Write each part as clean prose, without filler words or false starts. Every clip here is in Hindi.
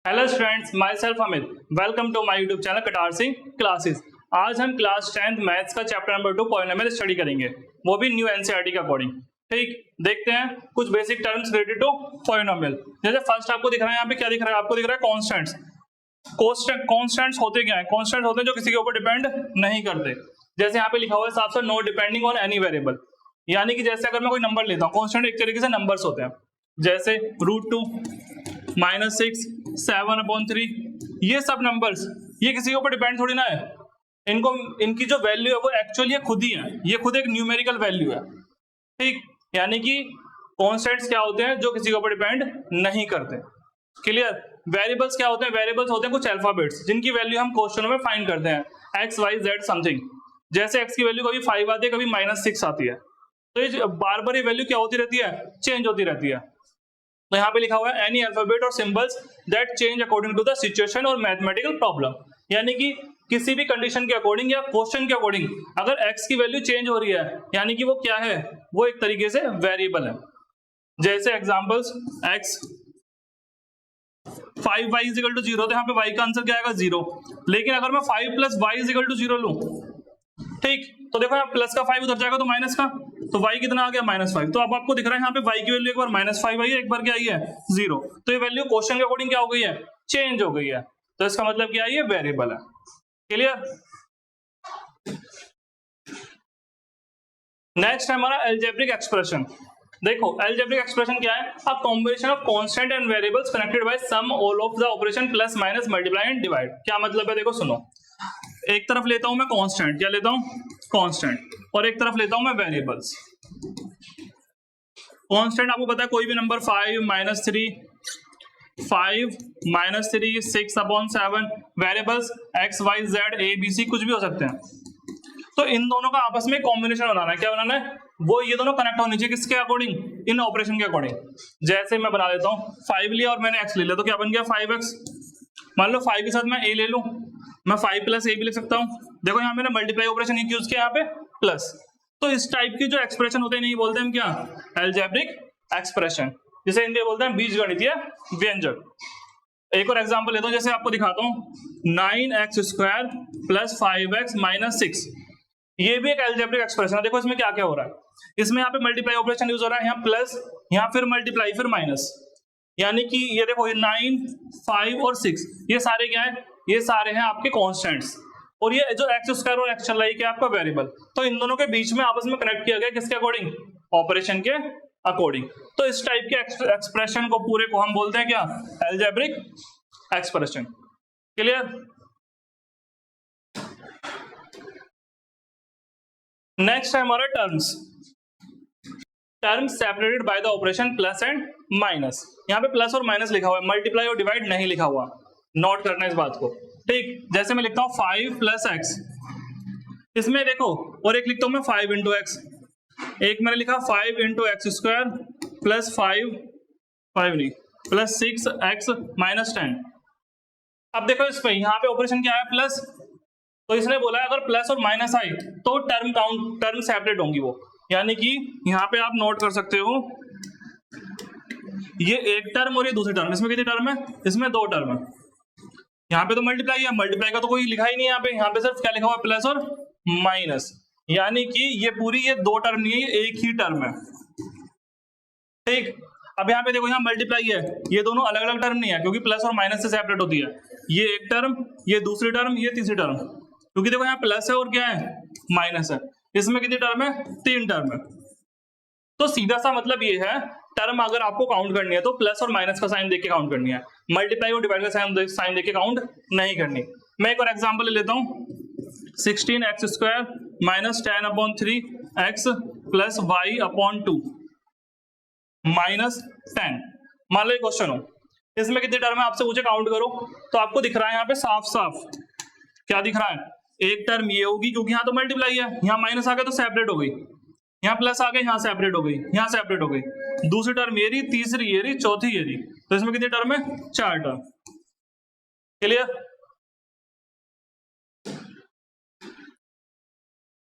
Hello students, myself Amit. Welcome to my YouTube channel Katar Singh classes. आज हम क्लास 10th मैथ्स का चैप्टर नंबर 2 पॉलिनोमियल स्टडी करेंगे, वो भी न्यू एनसीईआरटी के अकॉर्डिंग। ठीक, देखते हैं कुछ basic terms related to polynomial. जैसे फर्स्ट आपको दिख रहा है, यहाँ पे क्या दिख रहा है? आपको दिख रहा है कॉन्स्टेंट्स। कॉन्स्टेंट्स होते क्या है? कॉन्स्टेंट्स होते हैं जो किसी के ऊपर डिपेंड नहीं करते। जैसे यहाँ पे लिखा हुआ है साफ साफ, know depending on any variable. यानी कि जैसे अगर मैं कोई नंबर लेता हूँ, कॉन्स्टेंट एक तरीके से नंबर्स होते हैं, जैसे √2, -6, 7/3, ये सब नंबर्स, ये किसी के ऊपर डिपेंड थोड़ी ना है। इनको, इनकी जो वैल्यू है वो एक्चुअली खुद ही है, ये खुद एक न्यूमेरिकल वैल्यू है। ठीक, यानी कि कॉन्स्टेंट्स क्या होते हैं जो किसी के ऊपर डिपेंड नहीं करते। क्लियर? वेरिएबल्स क्या होते हैं? वेरिएबल्स होते हैं कुछ अल्फाबेट्स जिनकी वैल्यू हम क्वेश्चनों में फाइंड करते हैं, x y z समथिंग। जैसे x की वैल्यू कभी 5 आती है, कभी -6 आती है, तो ये बार बार ये वैल्यू क्या होती रहती है? चेंज होती रहती है। तो यहाँ पे लिखा हुआ है एनी अल्फाबेट और symbols that change according to the situation और मैथमेटिकल प्रॉब्लम। यानी कि किसी भी कंडीशन के अकॉर्डिंग या क्वेश्चन के अकॉर्डिंग अगर x की वैल्यू चेंज हो रही है, यानी कि वो क्या है? वो एक तरीके से वेरिएबल है। जैसे एग्जांपल्स, x 5y = 0, तो यहाँ पे y का आंसर क्या आएगा? 0। लेकिन अगर मैं 5 + y = 0 लूं, ठीक, तो देखो यहाँ प्लस का 5 उधर जाएगा तो माइनस का, तो y कितना आ गया? -5। तो अब आपको दिख रहा है यहाँ पे y की वैल्यू एक बार -5 आई है, एक बार क्या आई है? 0। तो ये वैल्यू क्वेश्चन के अकॉर्डिंग क्या हो गई है? चेंज हो गई है। तो इसका मतलब क्या है? ये वेरिएबल है। क्लियर? नेक्स्ट है हमारा अलजेब्रिक एक्सप्रेशन। देखो अलजेब्रिक एक्सप्रेशन क्या है? A combination of constant and variables connected by some all of the operation plus minus multiply and divide. क्या मतलब है? देखो सुनो, एक तरफ लेता हूं मैं कांस्टेंट, क्या लेता हूं? कांस्टेंट, और एक तरफ लेता हूं मैं वेरिएबल्स। कांस्टेंट आपको पता है कोई भी number 5 -3 6/7, variables x y z a b c कुछ भी हो सकते हैं। तो इन दोनों का आपस में कॉम्बिनेशन बनाना है। क्या बनाना है? वो ये दोनों कनेक्ट होने चाहिए किसके अकॉर्डिंग? इन ऑपरेशन के अकॉर्डिंग। जैसे मैं बना देता हूं, 5 लिया और मैंने x ले लिया, तो क्या बन गया? 5x। मान लो 5 के साथ मैं a ले लूं, मैं 5 + a भी लिख सकता हूं। देखो यहाँ मैंने मल्टीप्लाई ऑपरेशन यूज किया, यहाँ पे प्लस। तो इस टाइप की जो एक्सप्रेशन होते हैं, नहीं बोलते हम क्या? अलजेब्रिक एक्सप्रेशन, जिसे हिंदी में बोलते हैं बीजगणितीय व्यंजक। एक और एग्जांपल लेता हूं, जैसे आपको दिखाता हूं, 9x² + 5x - 6। ये भी एक अलजेब्रिक एक्सप्रेशन है। देखो इसमें क्या क्या हो रहा है? इसमें यहाँ पे मल्टीप्लाई ऑपरेशन यूज हो रहा है, यहाँ प्लस, यहाँ फिर मल्टीप्लाई, फिर माइनस। यानी कि ये देखो, ये 9, 5 और 6, ये सारे क्या है? ये सारे हैं आपके कांस्टेंट्स, और ये जो x² और x चल रहा है क्या? आपका वेरिएबल। तो इन दोनों के बीच में आपस में कनेक्ट किया गया, किसके अकॉर्डिंग? ऑपरेशन के अकॉर्डिंग। तो इस टाइप के एक्सप्रेशन को पूरे को हम बोलते हैं क्या? Algebraic expression. क्लियर? नेक्स्ट है हमारा terms separated by the operation plus and minus. यहाँ पे प्लस और माइनस लिखा हुआ है, मल्टीप्लाई और डिवाइड नहीं लिखा हुआ। नोट करना इस बात को। ठीक, जैसे मैं लिखता हूँ 5 + x, इसमें देखो, और एक लिखता हूं मैं 5 × x, एक मैंने लिखा 5 × x² + 5 नहीं, + 6x - 10। अब देखो इसमें यहाँ पे ऑपरेशन क्या है? प्लस। तो इसने बोला है अगर प्लस और माइनस आई तो टर्म सेपरेट होंगी वो। यानी कि यहाँ पे आप नोट कर सकते हो, ये एक टर्म और ये दूसरी टर्म। इसमें कितनी टर्म है? इसमें 2 टर्म है। यहाँ पे तो मल्टीप्लाई है, मल्टीप्लाई का तो कोई लिखा ही नहीं है यहाँ पे सिर्फ क्या लिखा हुआ है? प्लस और माइनस। यानी कि ये पूरी, ये 2 टर्म नहीं है, ये एक ही टर्म है। ठीक, अब यहाँ पे देखो, यहाँ मल्टीप्लाई है, ये दोनों अलग अलग टर्म नहीं है, क्योंकि प्लस और माइनस से सेपरेट होती है। ये एक टर्म, ये दूसरी टर्म, ये तीसरी टर्म। क्योंकि देखो यहाँ प्लस है और क्या है? माइनस है। इसमें कितनी टर्म है? 3 टर्म है। तो सीधा सा मतलब ये है, टर्म अगर आपको काउंट करनी है तो प्लस और माइनस का साइन देके काउंट करनी है, मल्टीप्लाई और डिवाइड का साइन देके काउंट नहीं करनी। मैं एक और एग्जांपल ले लेता हूं, 16x² - 10/3x + y/2 -10। मान लो क्वेश्चन हो, इसमें कितने टर्म है? आपसे पूछे काउंट करो, तो आपको दिख रहा है यहाँ पे साफ साफ क्या दिख रहा है? एक टर्म ये होगी, क्योंकि यहाँ तो मल्टीप्लाई है, यहाँ माइनस आ गया तो सेपरेट हो गई, यहाँ प्लस आ गया, यहाँ सेपरेट हो गई, यहाँ सेपरेट हो गई। दूसरी टर्म ये रही, तीसरी ये रही, चौथी ये रही। तो इसमें कितनी टर्म है? 4 टर्म। क्लियर?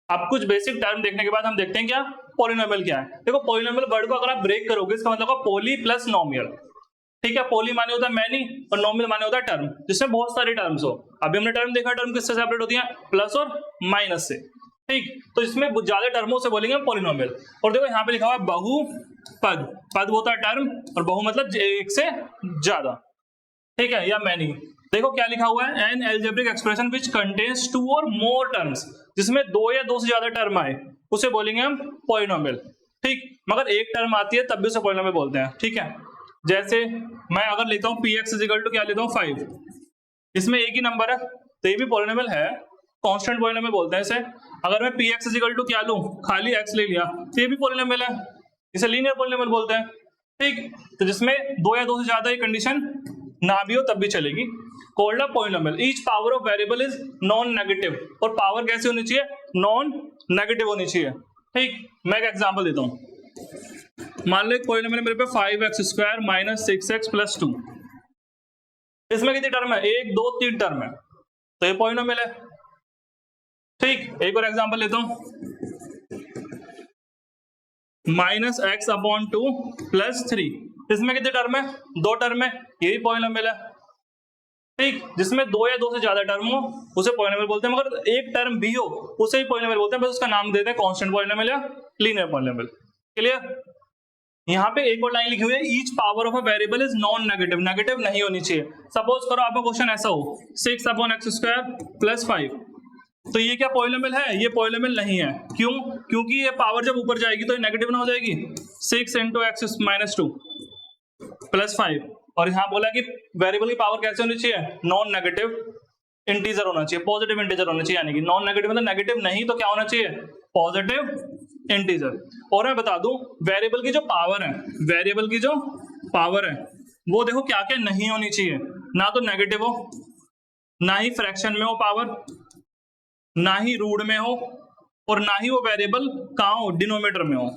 अब कुछ बेसिक टर्म देखने के बाद हम देखते हैं क्या पॉलिनोमियल क्या है। देखो पॉलिनोमियल वर्ड को अगर आप ब्रेक करोगे, इसका मतलब होगा पॉली प्लस नोमियल। ठीक है, पॉली माने होता है मैनी और नॉमिनल माने होता है टर्म, जिसमें बहुत सारी टर्म्स हो। अभी हमने टर्म देखा, टर्म किससे सेपरेट होती है, प्लस और माइनस से। ठीक, तो इसमें ज्यादा टर्मों से बोलेंगे पॉलिनोमियल। और देखो यहाँ पे लिखा हुआ है बहुपद, पद होता है टर्म और बहु मतलब एक से ज्यादा, ठीक है, या मैनी। देखो क्या लिखा हुआ है, an algebraic expression which contains two और मोर टर्म्स, जिसमें दो या दो से ज्यादा टर्म आए उसे बोलेंगे हम पॉलिनोमियल। ठीक, मगर एक टर्म आती है तब भी उसे पॉलिनोमियल बोलते हैं। ठीक है, जैसे मैं अगर लेता हूँ पी एक्स इजिकल टू क्या लेता हूँ 5, इसमें एक ही नंबर है तो ये भी पॉलिनोमियल है, कांस्टेंट पॉलिनोमियल बोलते हैं इसे। अगर मैं पी एक्स इजिकल टू क्या लूं, खाली एक्स ले लिया तो ये भी पॉलिनोमियल है, इसे लीनियर पॉलिनोमियल बोलते हैं। ठीक, तो जिसमें दो या दो से ज्यादा ये कंडीशन ना भी हो तब भी चलेगी, called a polynomial. Each power of variable is non negative, और पावर कैसे होनी चाहिए, नॉन नेगेटिव होनी चाहिए। ठीक, मैं एक एग्जांपल देता हूँ, मान लो एक पॉलिनोमियल मेरे पे 5x square minus 6x plus 2, इसमें कितनी टर्म है, 1 2 3 टर्म है, तो ये पॉलिनोमियल है। ठीक, एक और एग्जांपल लेता हूं, माइनस एक्स अपॉन 2 प्लस 3, इसमें कितने टर्म है, 2 टर्म है, ये भी पॉलिनोमियल है। ठीक, जिसमें दो या दो से ज्यादा टर्म हो उसे पॉलिनोमियल बोलते हैं, मगर एक टर्म भी हो उसे ही पॉलिनोमियल बोलते हैं, बस उसका नाम देते हैं कांस्टेंट पॉलिनोमियल या लीनियर पॉलिनोमियल। क्लियर। यहाँ पे एक और लाइन लिखी हुई है, each power of a variable is non negative, negative नहीं होनी चाहिए। सपोज करो आपका क्वेश्चन ऐसा हो 6 अपॉन एक्स स्क्वायर प्लस 5, तो ये क्या पॉलिनोमियल है, ये पॉलिनोमियल नहीं है। क्यों, क्योंकि ये पावर जब ऊपर जाएगी तो ये नेगेटिव ना हो जाएगी, 6 इंटू एक्स माइनस 2 प्लस 5, और यहाँ बोला कि वेरिएबल की पावर कैसे होनी चाहिए, नॉन नेगेटिव इंटीजर होना चाहिए, पॉजिटिव इंटीजर होना चाहिए, यानी कि नॉन नेगेटिव मतलब नेगेटिव नहीं तो क्या होना चाहिए, पॉजिटिव इंटीजर। और मैं बता दूं वेरिएबल की जो पावर है, वेरिएबल की जो पावर है वो देखो क्या क्या नहीं होनी चाहिए, ना तो नेगेटिव हो, ना ही फ्रैक्शन में हो पावर, ना ही रूट में हो, और ना ही वो वेरिएबल कहाँ हो, डिनोमिनेटर में हो।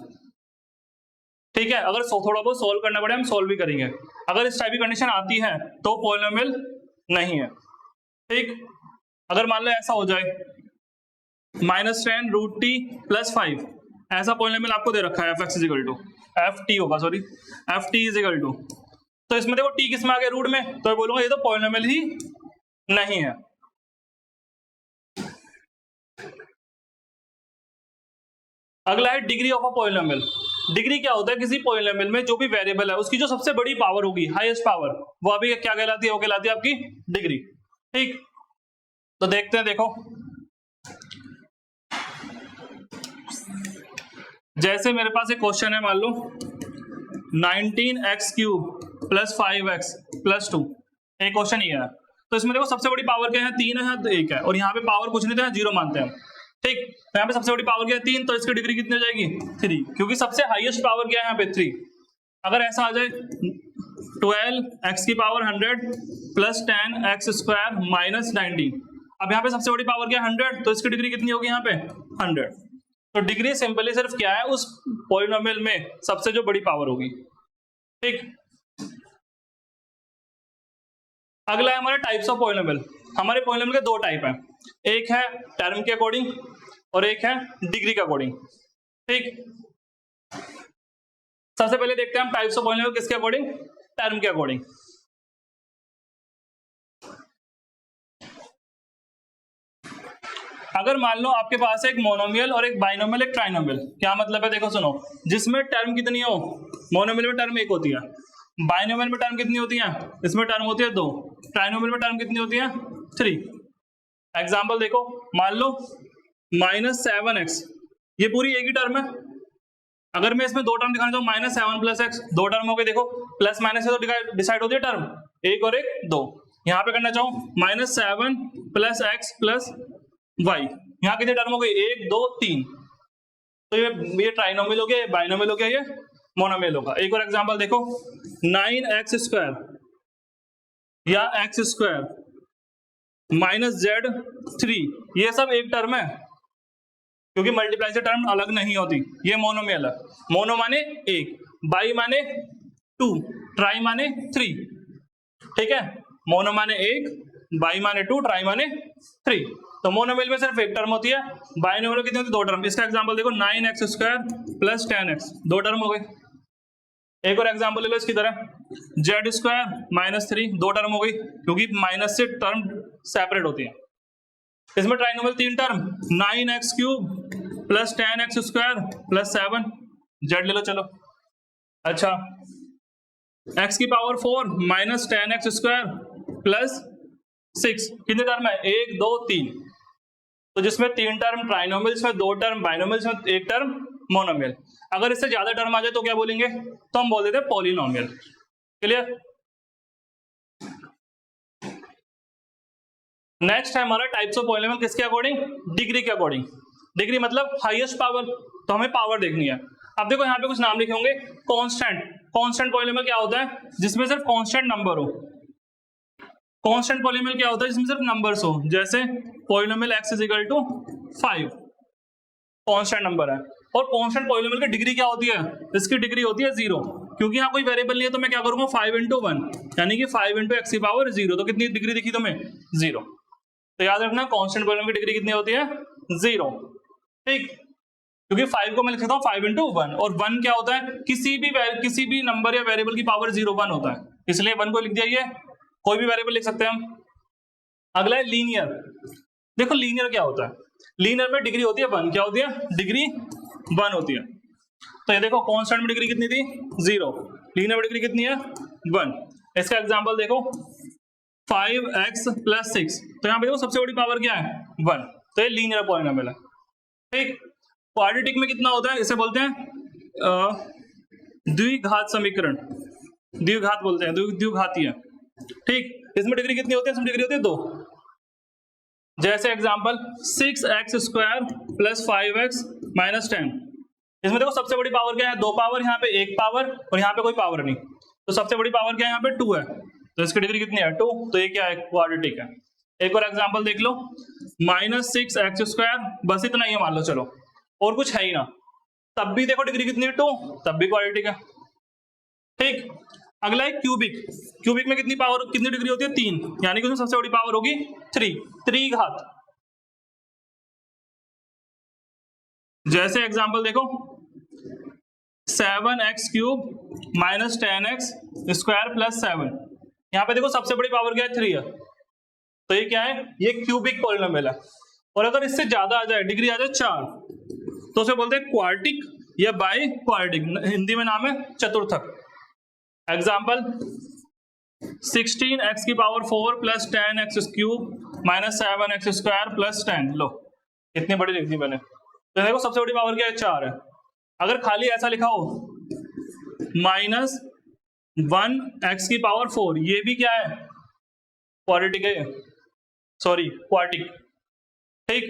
ठीक है, अगर थोड़ा बहुत सोल्व करना पड़े हम सोल्व भी करेंगे। अगर इस टाइप की कंडीशन आती है तो पॉलिनोमियल नहीं है। ठीक, अगर मान लो ऐसा हो जाए -10 रूट टी प्लस 5, ऐसा पॉलिनोमियल आपको दे रखा है F X is equal to F T होगा, sorry F T is equal to, तो इसमें देखो टी किस में आ गया, रूट में, तो मैं बोलूंगा ये तो पॉलिनोमियल ही नहीं है। अगला है degree of a polynomial. Degree क्या होता है, किसी पॉलिनोमियल में जो भी वेरिएबल है उसकी जो सबसे बड़ी पावर होगी, हाईएस्ट पावर, वो अभी क्या कहलाती है, वो कहलाती है आपकी डिग्री। ठीक, तो देखते हैं, देखो जैसे मेरे पास एक क्वेश्चन है, मान लो 19x cube plus 5x plus 2, एक क्वेश्चन ये है। तो इसमें देखो सबसे बड़ी पावर क्या है, 3 है, 1 है, और यहाँ पे पावर कुछ नहीं था, 0 मानते हैं। ठीक, तो यहाँ पे सबसे बड़ी पावर क्या है, 3, तो इसकी डिग्री कितनी हो जाएगी, 3, क्योंकि सबसे हाईएस्ट पावर क्या है यहाँ पे, 3। अगर ऐसा आ जाए 12x की power 100 plus 10x square minus 19, अब यहाँ पे सबसे बड़ी पावर क्या है, 100, तो इसकी डिग्री कितनी होगी यहाँ पे, 100। तो डिग्री सिंपली सिर्फ क्या है, उस पॉलिनोमियल में सबसे जो बड़ी पावर होगी। ठीक, अगला है हमारे टाइप्स ऑफ पॉलिनोमियल। हमारे पॉलिनोमियल के 2 टाइप हैं, एक है टर्म के अकॉर्डिंग और एक है डिग्री के अकॉर्डिंग। ठीक, सबसे पहले देखते हैं हम टाइप्स ऑफ पॉलिनोमियल किसके अकॉर्डिंग, टर्म के अकॉर्डिंग। अगर मान लो आपके पास एक मोनोमियल और एक बाइनोमियल, एक ट्राइनोमियल, क्या मतलब है, देखो सुनो, जिसमें टर्म कितनी हो, मोनोमियल में टर्म 1 होती है, बाइनोमियल में टर्म कितनी होती है, इसमें टर्म होती है 2, ट्राइनोमियल में टर्म कितनी होती है, 3। एग्जाम्पल देखो, मान लो -7x, ये पूरी एक ही टर्म है। अगर मैं इसमें 2 टर्म दिखाना चाहूँ, -7 प्लस एक्स, 2 टर्म हो गए, देखो प्लस माइनस से तो डिसाइड होती है टर्म, एक और एक 2। यहाँ पे करना चाहूँ -7 प्लस एक्स प्लस y, यहाँ कितनी टर्म हो गई, 1 2 3, तो ये ट्राइनोमियल हो गया, बाइनोमियल हो गया, ये मोनोमियल होगा। एक और एग्जांपल देखो, 9x स्क्वायर या x स्क्वायर माइनस z3, ये सब एक टर्म है, क्योंकि मल्टीप्लाई से टर्म अलग नहीं होती, ये मोनोमियल है। मोनो माने 1, बाई माने 2, ट्राई माने 3। ठीक है, मोनो माने 1, बाई माने 2, ट्राई माने 3। तो मोनोमियल में सिर्फ एक टर्म होती है, बाइनोमियल में कितनी होती है, 2 टर्म। इसका एग्जांपल देखो, 9x square plus 10x, 2 term हो गए। एक और एग्जांपल ले लो इसकी तरह, जेड स्क्वायर माइनस 3, 2 टर्म हो गई क्योंकि माइनस से टर्म सेपरेट होती है। इसमें trinomial 3 term 9x cube plus 10x square plus 7, Z ले लो चलो। अच्छा, x की power 4 minus 10x square plus 6, कितने टर्म है? 1 2 3। तो जिसमें 3 टर्म ट्राइनोमियल्स में, 2 टर्म बाइनोमियल्स में, 1 टर्म मोनोमियल। अगर इससे ज्यादा टर्म आ जाए तो क्या बोलेंगे? तो हम बोल देते हैं पॉलिनोमियल। क्लियर? नेक्स्ट है हमारा टाइप्स ऑफ पॉलिनोमियल किसके अकॉर्डिंग? डिग्री के अकॉर्डिंग। डिग्री मतलब हाईएस्ट पावर, तो हमें पावर देखनी है। अब देखो यहाँ पे कुछ नाम लिखे होंगे। कांस्टेंट, कांस्टेंट पॉलिनोमियल क्या होता है? जिसमें सिर्फ कांस्टेंट नंबर हो। कांस्टेंट पॉलिनोमियल क्या होता है? जिसमें सिर्फ नंबर्स हो। जैसे polynomial x is equal to 5, constant number है। और कांस्टेंट पॉलिनोमियल की डिग्री क्या होती है? इसकी डिग्री होती है 0, क्योंकि यहाँ कोई वेरिएबल नहीं है। तो मैं क्या करूंगा? 5 into 1 यानी कि 5 into x की पावर 0। तो कितनी डिग्री दिखी तुम्हें? 0। तो याद रखना कांस्टेंट पॉलिनोमियल की डिग्री कितनी होती है? 0। ठीक, क्योंकि 5 को मैं लिख सकता हूँ 5 into 1, और 1 क्या होता है? किसी भी नंबर या वेरिएबल की पावर 0 1 होता है, इसलिए 1 को लिख दिया। ये कोई भी वेरिएबल लिख सकते हैं हम। अगला है लीनियर। देखो लीनियर क्या होता है? लीनियर में डिग्री होती है 1। क्या होती है? डिग्री 1 होती है। तो ये देखो कांस्टेंट में डिग्री कितनी थी? 0। लीनियर में डिग्री कितनी है? 1। इसका एग्जांपल देखो 5x प्लस 6। तो यहाँ पे देखो सबसे बड़ी पावर क्या है? 1। तो ये लीनियर पॉलिनोमियल है। ठीक, क्वाड्रेटिक में कितना होता है? इसे बोलते हैं द्विघात समीकरण, द्विघात बोलते हैं, द्विघातीय। ठीक, इसमें डिग्री कितनी होती है? इसमें डिग्री होती है 2। जैसे example 6x square plus 5x minus 10। इसमें देखो सबसे बड़ी पावर क्या है? 2 पावर, यहाँ पे 1 पावर, और यहाँ पे कोई पावर नहीं। तो सबसे बड़ी पावर क्या है? यहाँ पे 2 है। तो इसकी डिग्री कितनी है? 2। तो ये क्या है? क्वाड्रेटिक है। एक और एग्जांपल देख लो, माइनस 6x स्क्वायर, बस इतना ही मान लो चलो, और कुछ है ही ना। तब भी देखो डिग्री कितनी है? 2, तब भी क्वाड्रेटिक है। ठीक, अगला है क्यूबिक। क्यूबिक में कितनी पावर, कितनी डिग्री होती है? 3, यानी कि उसमें सबसे बड़ी पावर होगी 3, त्रिघात। जैसे एग्जांपल देखो 7x cube minus 10x square plus 7। यहाँ पे देखो सबसे बड़ी पावर क्या है? 3 है। तो ये क्या है? ये क्यूबिक पॉलिनोमियल है। और अगर इससे ज्यादा आ जाए, डिग्री आ जाए 4, तो उसे बोलते हैं क्वार्टिक या बाई क्वार्टिक। हिंदी में नाम है चतुर्थक। एग्जाम्पल 16x की power 4 plus 10x cube minus 7x square plus 10। लो इतनी बड़ी लिख दी मैंने। तो देखो सबसे बड़ी पावर क्या है? 4 है। अगर खाली ऐसा लिखा हो माइनस 1x की पावर 4, ये भी क्या है? क्वाड्रेटिक है, सॉरी क्वार्टिक। ठीक,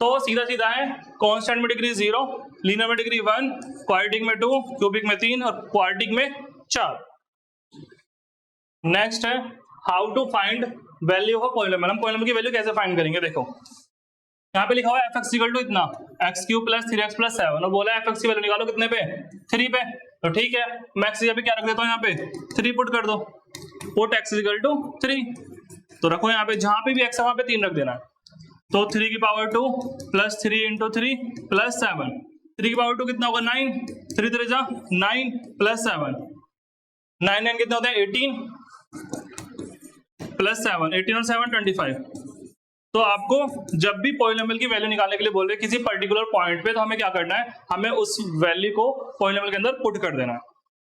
तो सीधा सीधा है कांस्टेंट में डिग्री 0, लीनियर में डिग्री 1, क्वाड्रेटिक में 2, क्यूबिक में 3 और क्वार्टिक में 4। नेक्स्ट है how to find value of polynomial. हम पॉलिनोमियल की वैल्यू कैसे फाइंड करेंगे? देखो यहाँ पे लिखा हुआ है fx इक्वल टू इतना, x cube plus 3x plus 7, और बोला है fx की वैल्यू निकालो कितने पे? 3 पे। तो ठीक है, मैं x यहाँ पे क्या रख देता हूँ? यहाँ पे 3 पुट कर दो, पुट x इक्वल टू 3। तो रखो यहाँ पे, जहां पे भी x है वहां पे 3 रख देना। तो 3 की पावर 2 प्लस 3 इंटू 3 प्लस 7। 3 की पावर 2 कितना होगा? 9, 3 3 जा 9 प्लस 7, 9 9 कितना होता है? 18 प्लस 7, 18 और 7 25। तो आपको जब भी पॉलिनोमियल की वैल्यू निकालने के लिए बोल रहे किसी पर्टिकुलर पॉइंट पे, तो हमें क्या करना है? हमें उस वैल्यू को पॉलिनोमियल के अंदर पुट कर देना है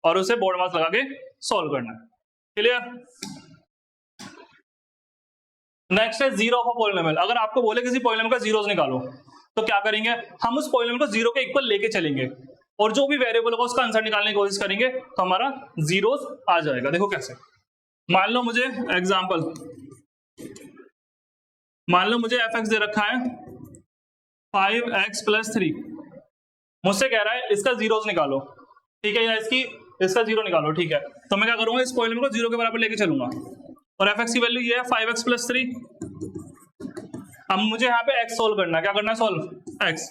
और उसे बोर्ड मार्क्स लगा के सॉल्व करना है। क्लियर? नेक्स्ट है जीरो ऑफ अ पॉलिनोमियल। अगर आपको बोले किसी पॉलिनोमियल का जीरोस निकालो, तो क्या करेंगे? हम उस पॉलिनोमियल को जीरो के इक्वल लेके चलेंगे और जो भी वेरिएबल होगा उसका आंसर निकालने की कोशिश करेंगे, तो हमारा जीरोस आ जाएगा। देखो कैसे, मान लो मुझे एग्जांपल, मान लो मुझे fx दे रखा है 5x प्लस 3, मुझसे कह रहा है इसका जीरोस निकालो, ठीक है, या इसका जीरो निकालो, ठीक है। तो मैं क्या करूंगा? इस पॉलिनोमियल को जीरो के बराबर लेके चलूंगा और fx की वैल्यू ये है 5x प्लस 3। अब मुझे यहाँ पे x सोल्व करना है। क्या करना है? Solve x।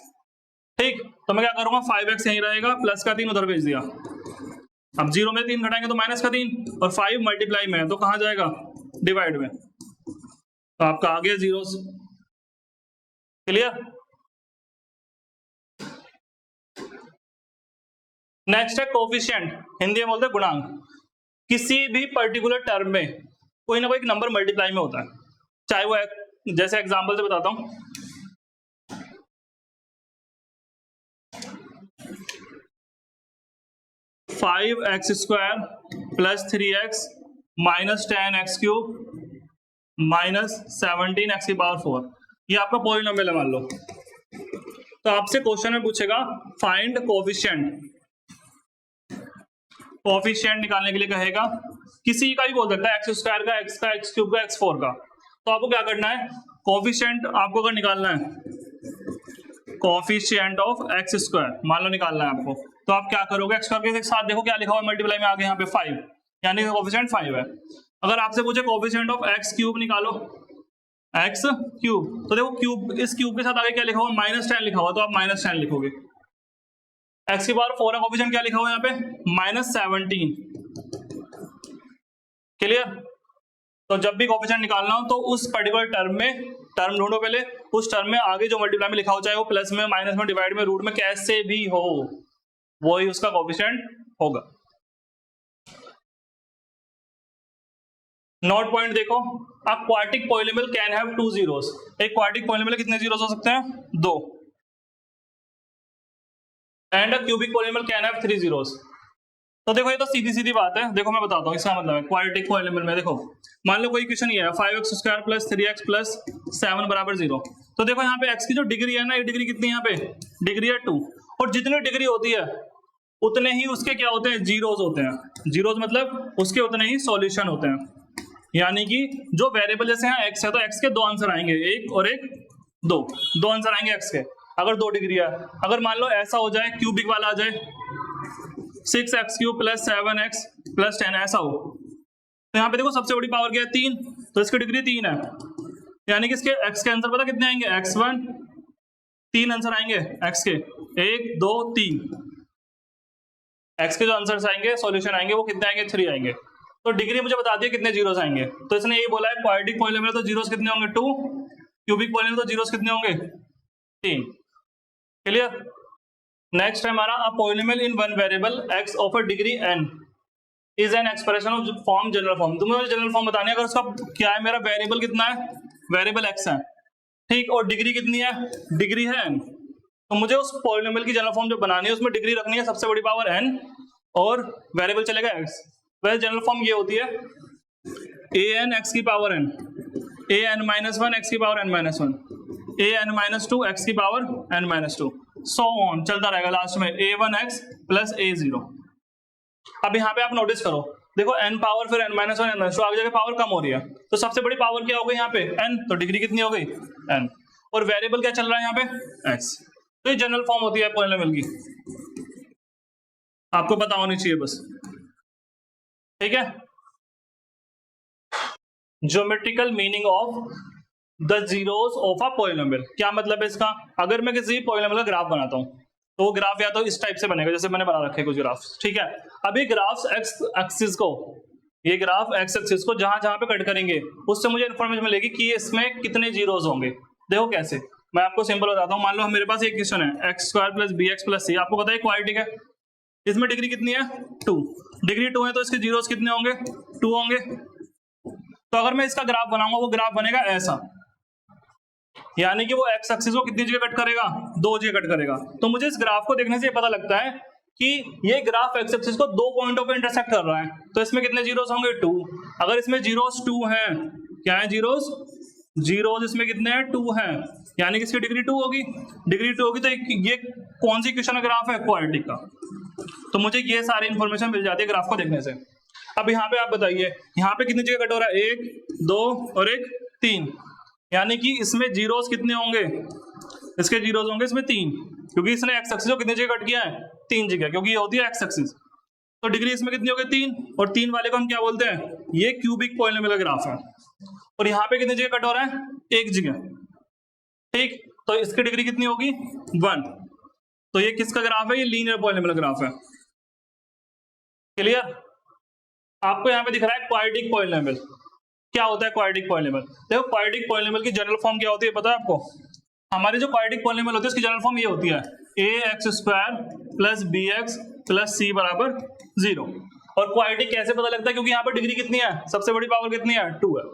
ठीक, तो मैं क्या करूंगा? 5x यहीं रहेगा, प्लस का 3 उधर भेज दिया। अब जीरो में 3 घटाएंगे तो माइनस का 3, और 5 मल्टीप्लाई में है तो कहां जाएगा? डिवाइड में। तो आपका आ गया जीरोस। क्लियर? नेक्स्ट है कोफिशिएंट, हिंदी में बोलते हैं गुणांक। किसी भी पर्टिकुलर टर्म में कोई ना कोई एक नंबर मल्टीप्लाई में होता है, चाहे वो जैसे एग्जांपल से बताता हूं, five x square plus 3x minus 10x³ minus 17x की पावर 4, ये आपका पॉलिनोमियल है मान लो। तो आपसे क्वेश्चन में पूछेगा फाइंड कोफिशिएंट, कोफिशिएंट निकालने के लिए कहेगा, किसी का भी बोल सकता है, एक्स स्क्वायर का, एक्स का, x³ का, x4 का। तो आपको क्या करना है, कोफिशिएंट आपको अगर निकालना है, कोफिशिएंट ऑफ एक्स स्क्वायर मान लो निकालना है आपको, तो आप क्या करोगे, एक्स स्क्वायर के साथ देखो क्या लिखा हुआ है मल्टीप्लाई में, आगे यहाँ पे 5, यानी कोफिशिएंट 5 है। अगर आपसे पूछे कोफिशिएंट ऑफ x³ निकालो, x³, तो देखो क्यूब, इस क्यूब के साथ आगे क्या लिखा हुआ, -10 लिखा हुआ, तो आप -10 लिखोगे। x की पावर 4 है, कोफिशिएंट क्या लिखा हुआ है यहाँ पे, -17। क्लियर? तो जब भी कोफिशिएंट निकालना हो तो उस पर्टिकुलर टर्म में, टर्म ढूंढो पहले, उस टर्म में आगे जो मल्टीप्लाई में लिखा हो, चाहे वो प्लस में, माइनस में, डिवाइड में, रूट में, कैसे भी हो, वही उसका कोफिशिएंट होगा। नोट पॉइंट देखो, अ quadratic polynomial can have 2 zeros. एक क्वाड्रेटिक पॉलिनोमियल कितने जीरोस हो सकते हैं, 2। And a cubic polynomial can have 3 zeros. तो देखो ये तो सीधी सीधी बात है, देखो मैं बताता हूँ इसका मतलब है। क्वाड्रेटिक पॉलिनोमियल में देखो, मान लो कोई इक्वेशन ये है 5x square plus 3x plus 7 बराबर 0। तो देखो यहाँ पे x की जो डिग्री है ना, ये डिग्री कितनी है, यहाँ पे डिग्री है 2, और जितनी डिग्री होती है उतने ही उसके क्या होते हैं, जीरोस होते हैं। जीरोस मतलब उसके उतने ही सॉल्यूशन होते हैं, यानी कि जो वेरिएबल जैसे यहाँ x है, तो x के 2 आंसर आएंगे, एक और एक, 2 आंसर आएंगे x के, अगर 2 डिग्री है। अगर मान लो ऐसा हो जाए, क्यूबिक वाला आ जाए, 6x³ प्लस 7x प्लस 10 ऐसा हो, तो यहाँ पे देखो सबसे बड़ी पावर क्या है, 3, तो इसकी डिग्री 3 है, यानी कि इसके x के आंसर पता कितने आएंगे, x1, 3 आंसर आएंगे x के, 1 2 3, x के जो आंसर आएंगे, सॉल्यूशन आएंगे, वो कितने आएंगे, 3 आएंगे। तो डिग्री मुझे बता दिया कितने जीरोस आएंगे, तो इसने ये बोला है क्वाड्रेटिक पॉलिनोमियल तो जीरोस कितने होंगे, 2, क्यूबिक पॉलिनोमियल तो जीरोस कितने होंगे, 3। क्लियर? नेक्स्ट है हमारा, a polynomial in one variable x of a degree n is an expression of form general form. तुम्हें मुझे जनरल फॉर्म बतानी है, अगर उसका क्या है, मेरा वेरिएबल कितना है, वेरिएबल x है, ठीक, और डिग्री कितनी है, डिग्री है n, तो मुझे उस पॉलिनोमियल की जनरल फॉर्म जो बनानी है उसमें डिग्री रखनी है सबसे बड़ी पावर n और वेरिएबल चलेगा x। वैसे जनरल फॉर्म ये होती है an x की पावर n, an-1 x की पावर n-1, an-2 x की पावर n-2, सो ऑन चलता रहेगा, लास्ट में a1x प्लस a0। अब यहाँ पे आप नोटिस करो, देखो n पावर फिर n-1 n-2, आगे जाके पावर कम हो रही है, तो सबसे बड़ी पावर क्या हो गई यहाँ पे, n, तो डिग्री कितनी हो गई, n, और वेरिएबल क्या चल रहा है यहाँ पे, x। तो ये जनरल फॉर्म होती है पॉलिनोमियल की, आपको पता होनी चाहिए बस, ठीक है। Geometrical meaning of the zeros of a polynomial, क्या मतलब है इसका, अगर मैं किसी पॉलिनोमियल का ग्राफ बनाता हूं, तो वो ग्राफ या तो इस टाइप से बनेगा, जैसे मैंने बना रखे कुछ ग्राफ्स, ठीक है। अब ये ग्राफ्स एक्स एक्सिस को, ये ग्राफ एक्स एक्सिस को जहां जहां पे कट करेंगे, उससे मुझे इन्फॉर्मेशन मिलेगी कि इसमें कितने जीरोस होंगे। देखो कैसे, मैं आपको सिंपल बताता हूँ। मान लो मेरे पास एक क्वेश्चन है, X square plus B X plus C, आपको पता है क्वाड्रेटिक है, इसमें डिग्री कितनी है, 2, डिग्री 2 है, तो इसके जीरोस कितने होंगे, 2 होंगे। तो अगर मैं इसका ग्राफ बनाऊंगा, वो ग्राफ बनेगा ऐसा, यानी कि वो एक्स एक्सिस को कितनी जगह कट करेगा, 2 जगह कट करेगा। तो मुझे इस ग्राफ को देखने से पता लगता है कि ये ग्राफ एक्स एक्सिस को 2 पॉइंटों पे इंटरसेक्ट कर रहा है, तो इसमें कितने जीरोस होंगे, 2। अगर इसमें जीरोस 2 हैं, क्या है जीरोस, जीरोस इसमें कितने हैं, 2 हैं, यानी कि इसकी डिग्री 2 होगी, डिग्री 2 होगी, तो ये कौन सी इक्वेशन का ग्राफ है, क्वाड्रेटिक का। तो मुझे ये सारी इंफॉर्मेशन मिल जाती है ग्राफ को देखने से। अब यहाँ पे आप बताइए, यहाँ पे कितनी जगह कट हो रहा है, 1 2 और 1 3, यानी कि इसमें जीरोस कितने होंगे, इसके जीरोस होंगे इसमें 3, क्योंकि इसने एक्स एक्सिस को कितनी जगह कट किया है, 3 जगह, क्योंकि ये होती है एक्स एक्सिस। तो डिग्री इसमें कितनी होगी, 3, और 3 वाले को हम क्या बोलते हैं, ये क्यूबिक पॉलिनोमियल ग्राफ है। और यहाँ पे कितनी जगह कट हो रहा है, 1 जगह, ठीक, तो इसकी डिग्री कितनी होगी, 1। तो ये किसका ग्राफ है, ये लीनियर पॉलिनोमियल ग्राफ है। क्लियर? आपको यहाँ पे दिख रहा है क्वाड्रेटिक पॉलिनोमियल। क्या होता है क्वाड्रेटिक पॉलिनोमियल, देखो क्वाड्रेटिक पॉलिनोमियल की जनरल फॉर्म क्या होती है पता है आपको, हमारी जो क्वाड्रेटिक पॉलिनोमियल होती है उसकी जनरल फॉर्म ये होती है ax² plus bx plus c बराबर 0। और क्वाड्रेटिक कैसे पता लगता है, क्योंकि यहाँ पर डिग्री कितनी है, सबसे बड़ी पावर कितनी है, 2 है।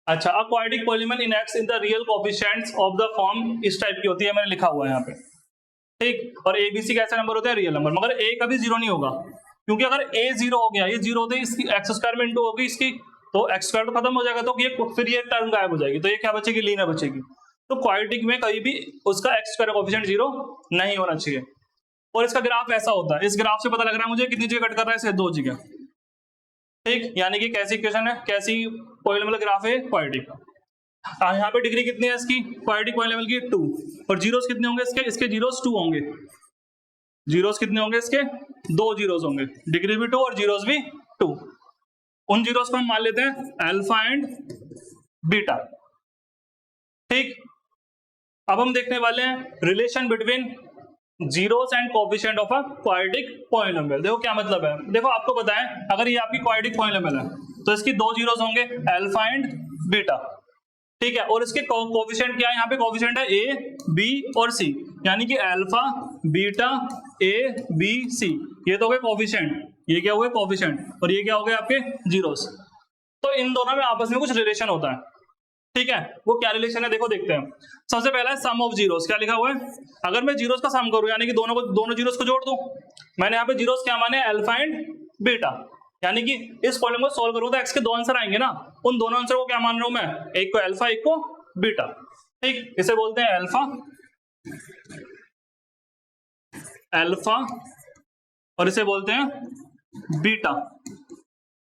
अच्छा, a quadratic polynomial in x in the real coefficients of the form इस टाइप की होती है, मैंने लिखा हुआ है यहाँ पे, ठीक। और एबीसी कैसा नंबर होता है, रियल नंबर, मगर ए कभी जीरो नहीं होगा, क्योंकि अगर ए जीरो हो गया, ये जीरो होते ही इसकी एक्स स्क्वायर में इंटू होगी इसकी, तो एक्स स्क्वायर तो खत्म हो जाएगा, तो ये फिर ये टर्म गायब हो जाएगी, तो ये क्या बचेगी, लीनियर बचेगी। तो क्वाड्रेटिक में कहीं भी उसका एक्स स्क्वायर कोएफिशिएंट जीरो नहीं होना चाहिए। और इसका ग्राफ ऐसा होता है, इस ग्राफ से पता लग रहा है मुझे कितनी जगह कट कर रहा है, इसे 2 जगह, ठीक। यानी कि कैसी इक्वेशन है, कैसी पॉलीनोमियल ग्राफ है, क्वाड्रेटिक का। यहाँ पे डिग्री कितनी है इसकी, क्वाड्रेटिक पॉलीनोमियल की 2, और जीरोस कितने होंगे इसके, इसके जीरोस 2 होंगे, जीरोस कितने होंगे इसके, 2 जीरोस होंगे, डिग्री भी 2 और जीरोस भी 2। उन जीरोस को हम मान लेते हैं अल्फा एंड बीटा, ठीक। अब हम देखने वाले हैं relation between zeros and coefficient of a quadratic polynomial. देखो क्या मतलब है, देखो आपको पता है अगर ये आपकी क्वाड्रेटिक पॉलीनोमियल है तो इसकी 2 जीरोस होंगे अल्फा एंड बीटा, ठीक है। और इसके कोएफिशिएंट क्या है, यहाँ पे कोएफिशिएंट है ए बी और सी, यानी कि alpha beta A B C, ये तो हो गए कोएफिशिएंट, ये क्या हुए कोएफिशिएंट, और ये क्या हो गए आपके जीरोस। तो इन दोनों में आपस में कुछ रिलेशन होता है, ठीक है। वो क्या रिलेशन है, देखो देखते हैं। सबसे पहला है सम ऑफ जीरोस, क्या लिखा हुआ है, अगर मैं जीरोस का सम करूं, यानी कि दोनों जीरोस को जोड़ दूं, मैंने यहाँ पे जीरोस क्या माने, अल्फा एंड बीटा, यानी कि इस प्रॉब्लम को सॉल्व करूं तो एक्स के 2 आंसर आएंगे ना, उन दोनों आंसर को क्या मान रहा हूं मैं, एक को अल्फा एक को बीटा, ठीक। इसे बोलते हैं अल्फा, अल्फा, और इसे बोलते हैं beta,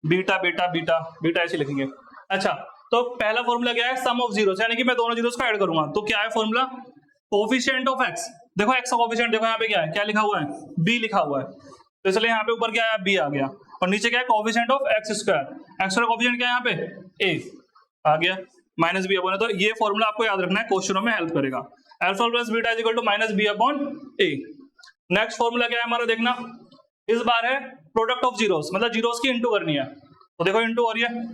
beta beta beta beta ऐसे लिखेंगे। अच्छा, तो पहला फॉर्मूला क्या है, सम ऑफ जीरोस, यानी कि मैं दोनों जीरोस को ऐड करूंगा, तो क्या है फॉर्मूला, कोएफिशिएंट ऑफ एक्स, देखो एक्स का कोएफिशिएंट देखो यहाँ पे क्या है, क्या लिखा हुआ है, बी लिखा हुआ है, तो इसलिए यहाँ पे ऊपर क्या है, बी आ गया, और नीचे क्या है, coefficient of x square, x का कोएफिशिएंट क्या है यहाँ पे, ए आ गया, माइनस बी अपॉन, तो ये फॉर्मूला आपको याद रखना है, क्वेश्चनों में हेल्प करेगा, alpha plus beta is equal to minus B upon A. Next formula क्या है हमारा, देखना, इस बार है प्रोडक्ट ऑफ जीरोस, मतलब जीरोस की इंटू करनी है, तो देखो इंटू हो रही है।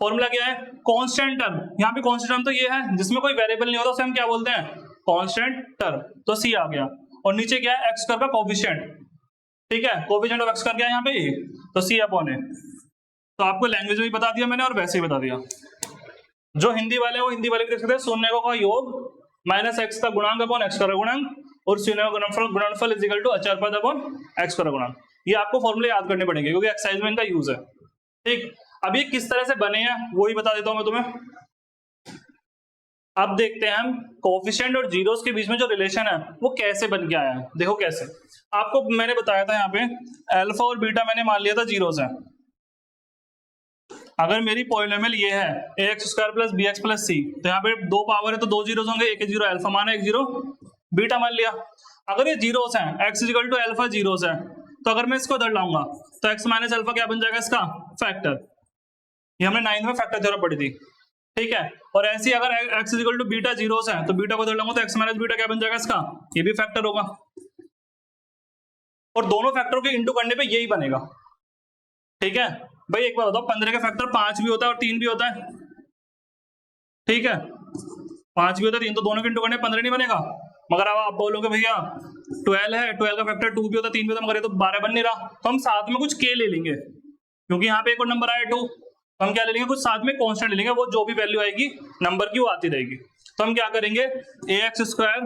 फॉर्मूला क्या है, कांस्टेंट टर्म, यहाँ पे कांस्टेंट टर्म तो ये है जिसमें कोई वेरिएबल नहीं होता, उसे हम क्या बोलते हैं, कांस्टेंट टर्म, तो सी आ गया, और नीचे क्या है, एक्स स्क्वायर का कोएफिशिएंट, ठीक है, कोएफिशिएंट ऑफ एक्स स्क्वायर क्या है यहाँ पे ए, तो सी अपॉन ए। तो आपको लैंग्वेज भी बता दिया मैंने और वैसे ही बता दिया, जो हिंदी वाले वो हिंदी वाले देख सकते हैं, शून्य का योग माइनस एक्स का गुणांक अपॉन एक्स का गुणांक, और शून्य का गुणनफल इज इक्वल टू अचर पद अपॉन एक्स का गुणांक। ये आपको फॉर्मूले याद करने पड़ेंगे क्योंकि एक्सरसाइज में इनका यूज है, ठीक। अब ये किस तरह से बने हैं वो ही बता देता हूं मैं तुम्हें। अब देखते हैं हम कोएफिशिएंट और जीरोस के बीच में जो रिलेशन है वो कैसे बन के आया है। देखो कैसे, आपको मैंने बताया था यहाँ पे अल्फा और बीटा मैंने मान लिया था जीरोस है। अगर मेरी पॉलिनोमियल ये है A X square plus B X plus C, तो यहाँ पे 2 पावर है तो 2 जीरोस होंगे, एक जीरो अल्फा माना, एक जीरो बीटा मान लिया। अगर ये जीरोस हैं, x equal to alpha zeros है, तो अगर मैं इसको इधर लाऊंगा तो एक्स माइनस अल्फा क्या बन जाएगा, इसका फैक्टर। ये हमने 9th में फैक्टर थ्योरम पढ़ी थी, ठीक है। और ऐसे ही अगर x equal to beta zeros है तो बीटा को इधर लाऊंगा तो एक्स माइनस बीटा क्या बन जाएगा, इसका ये भी फैक्टर होगा, और दोनों फैक्टरों के इंटू करने पे यही बनेगा, ठीक है। भाई एक बार बताओ, 15 का फैक्टर 5 भी होता है और 3 भी होता है, ठीक है, 5 भी होता है 3, तो दोनों के इंटू करने 15 नहीं बनेगा। मगर अब आप बोलोगे भैया 12 है, 12 का फैक्टर 2 भी होता है 3 भी होता है, मगर ये तो 12 बन नहीं रहा, तो हम साथ में कुछ के ले लेंगे, क्योंकि यहाँ पे एक और नंबर आया 2, तो हम क्या ले लेंगे, कुछ साथ में कांस्टेंट ले लेंगे, वो जो भी वैल्यू आएगी नंबर की वो आती रहेगी। तो हम क्या करेंगे, A X square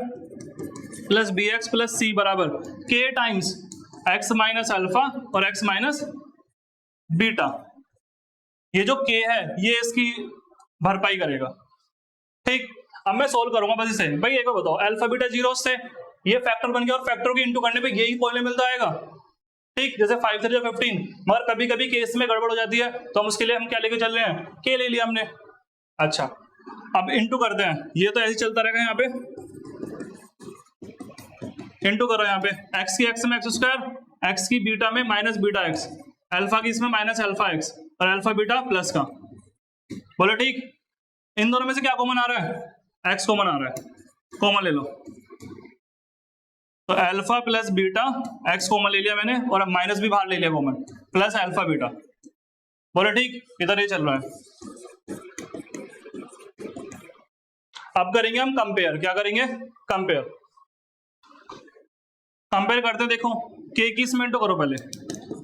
plus B X plus C बराबर K times X minus alpha और एक्स माइनस बीटा। ये जो के है ये इसकी भरपाई करेगा, ठीक। अब मैं सोल्व करूंगा बस इसे। भाई एक बार बताओ, अल्फा बीटा जीरो से ये फैक्टर बन गया और फैक्टर के इंटू करने पे यही पॉलिनोमियल मिलता आएगा, ठीक। जैसे 5 3 15, मगर कभी कभी केस में गड़बड़ हो जाती है तो हम उसके लिए हम क्या लेके चल रहे हैं, के ले लिया हमने। अच्छा, अब इंटू करते हैं, ये तो ऐसे चलता रहेगा, यहाँ पे इंटू करो, यहाँ पे एक्स की एक्स में एक्स स्क्वायर, एक्स की बीटा में माइनस बीटा एक्स, अल्फा की इसमें माइनस अल्फा एक्स, और अल्फा बीटा प्लस का, बोलो ठीक। इन दोनों में से क्या कॉमन आ रहा है, एक्स कॉमन आ रहा है, कॉमन ले लो, तो alpha plus beta x common ले लिया मैंने, और अब माइनस भी बाहर ले लिया कॉमन, प्लस अल्फा बीटा, बोलो ठीक। इधर ये चल रहा है। अब करेंगे हम कंपेयर, क्या करेंगे, कंपेयर करते हैं। देखो के की इसमें इंटू करो पहले,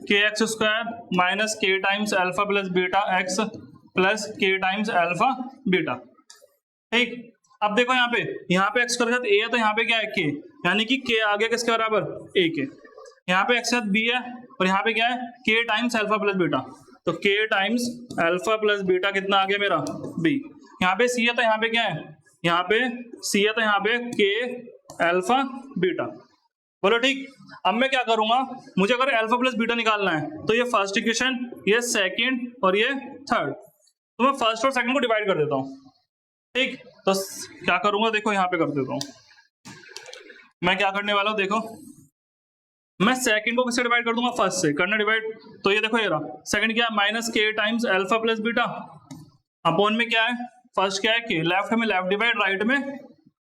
के एक्स स्क्वायर माइनस के times alpha plus beta x plus के टाइम्स अल्फा बीटा। ठीक, अब देखो यहाँ पे एक्स के साथ ए है तो यहाँ पे क्या है के, यानी कि के आगे किसके बराबर ए के। यहाँ पे एक्स के साथ बी है और यहाँ पे क्या है के टाइम्स अल्फा प्लस बीटा, तो के टाइम्स अल्फा प्लस बीटा कितना आ गया मेरा बी। यहाँ पे सी है तो यहाँ पे क्या है, यहाँ पे सी है तो यहाँ पे के अल्फा बीटा। बोलो ठीक। अब मैं क्या करूंगा, मुझे अगर अल्फा प्लस बीटा निकालना है तो ये फर्स्ट इक्वेशन, ये सेकंड और ये थर्ड, तो मैं फर्स्ट और सेकंड को डिवाइड कर देता हूँ। ठीक, तो क्या करूंगा देखो यहाँ पे कर देता हूँ। मैं क्या करने वाला हूँ देखो, मैं सेकंड को किससे डिवाइड कर दूंगा, फर्स्ट से। करना डिवाइड, तो ये देखो ये रहा सेकंड क्या है माइनस के times alpha plus beta upon में क्या है फर्स्ट क्या है के, लेफ्ट में लेफ्ट डिवाइड, राइट में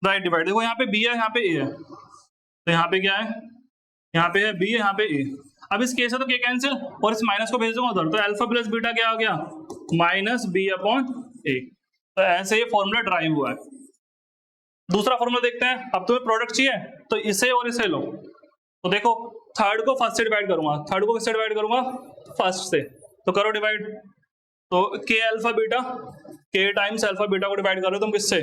राइट डिवाइड। देखो यहाँ पे बी है यहाँ पे ए है, तो यहाँ पे क्या है, यहाँ पे है बी है यहाँ पे ए। अब इस के से तो के कैंसिल और इस माइनस को भेज दूंगा उधर, तो अल्फा प्लस बीटा क्या आ गया माइनस बी अपॉन ए। तो ऐसे ये फॉर्मूला ड्राइव हुआ है। दूसरा फॉर्मूला देखते हैं। अब तुम्हें प्रोडक्ट चाहिए तो इसे और इसे लो, तो देखो थर्ड को फर्स्ट से डिवाइड करूंगा, थर्ड को किससे डिवाइड करूंगा फर्स्ट से, तो करो डिवाइड। तो के अल्फा बीटा, के टाइम्स अल्फा बीटा को डिवाइड करो तुम किससे,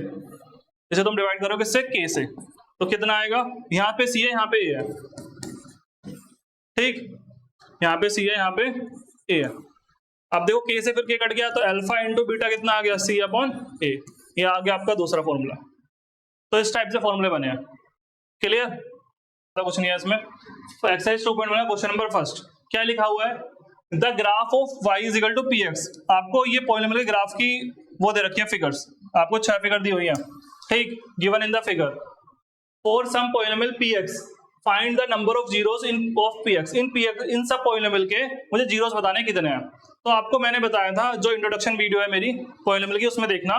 इसे तुम डिवाइड करो किससे के से, तो कितना आएगा, यहाँ पे सी है यहाँ पे ए है। ठीक, यहाँ पे सी है यहाँ पे ए है। अब देखो के से फिर के कट गया तो अल्फा इंटू बीटा कितना आ गया सी अपॉन ए, ये आ गया आपका दूसरा फॉर्मूला। तो इस टाइप से फॉर्मूले बने हैं। क्लियर, तो कुछ नहीं है इसमें। एक्सरसाइज 2.1 क्वेश्चन नंबर फर्स्ट क्या लिखा हुआ है, the graph of y is equal to P x. आपको ये पॉलिनोमियल के ग्राफ की वो दे रखी है फिगर्स, आपको 6 फिगर दी हुई है। ठीक, given in the figure for some polynomial P X find the number of zeros in of P X. इन सब पॉलिनोमियल के मुझे जीरोस बताने कितने हैं। तो आपको मैंने बताया था जो इंट्रोडक्शन वीडियो है मेरी पॉलिनोमियल की, उसमें देखना,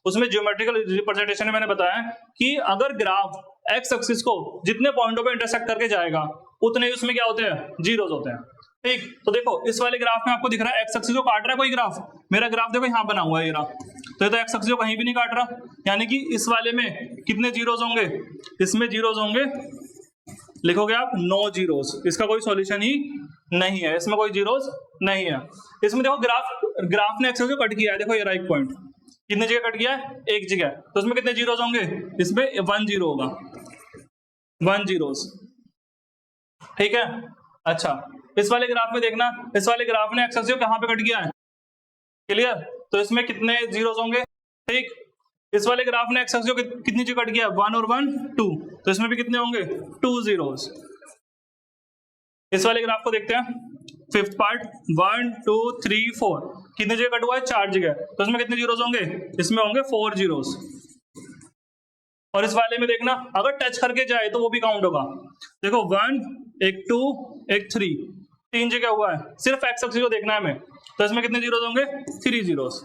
उसमें ज्योमेट्रिकल रिप्रेजेंटेशन में मैंने बताया कि अगर ग्राफ एक्स एक्सिस को जितने पॉइंटों पे इंटरसेक्ट करके जाएगा उतने ही उसमें क्या होते हैं जीरोस होते हैं। ठीक, तो देखो इस वाले ग्राफ में आपको दिख रहा है एक्स एक्सिस को काट रहा है कोई ग्राफ, मेरा ग्राफ देखो यहाँ बना हुआ है ये रहा, तो ये तो एक्स एक्सिस को कहीं भी नहीं काट रहा, यानी कि इस वाले में कितने जीरोस होंगे, इसमें जीरोस होंगे, लिखोगे आप 9 जीरोस। इसका कोई सॉल्यूशन ही नहीं है, इसमें कोई जीरोस नहीं है। इसमें देखो ग्राफ ने एक्स एक्सिस को कट किया है, देखो ये रहा एक पॉइंट, कितने जगह कट गया है एक जगह, तो इसमें कितने जीरोस होंगे, इसमें 1 जीरो होगा, 1 जीरोस। ठीक है, अच्छा इस वाले ग्राफ में देखना, इस वाले ग्राफ ने एक्स एक्सिस को कहां पे कट किया है, क्लियर, तो इसमें कितने जीरोस होंगे। ठीक, इस वाले ग्राफ ने एक्स एक्सिस को कितनी जगह कट किया, 1 और 1 2, तो इसमें भी कितने होंगे 2 जीरोस। इस वाले ग्राफ को देखते हैं फिफ्थ पार्ट, 1 2 3 4, कितने जगह कट हुआ है 4 जगह, तो इसमें कितने जीरोस होंगे, इसमें होंगे 4 जीरोस। और इस वाले में देखना अगर टच करके जाए तो वो भी काउंट होगा, देखो 1 एक 2 एक 3, 3 जगह हुआ है, सिर्फ एक्स एक्सिस को देखना है हमें, तो इसमें कितने जीरोस होंगे 3 जीरोस।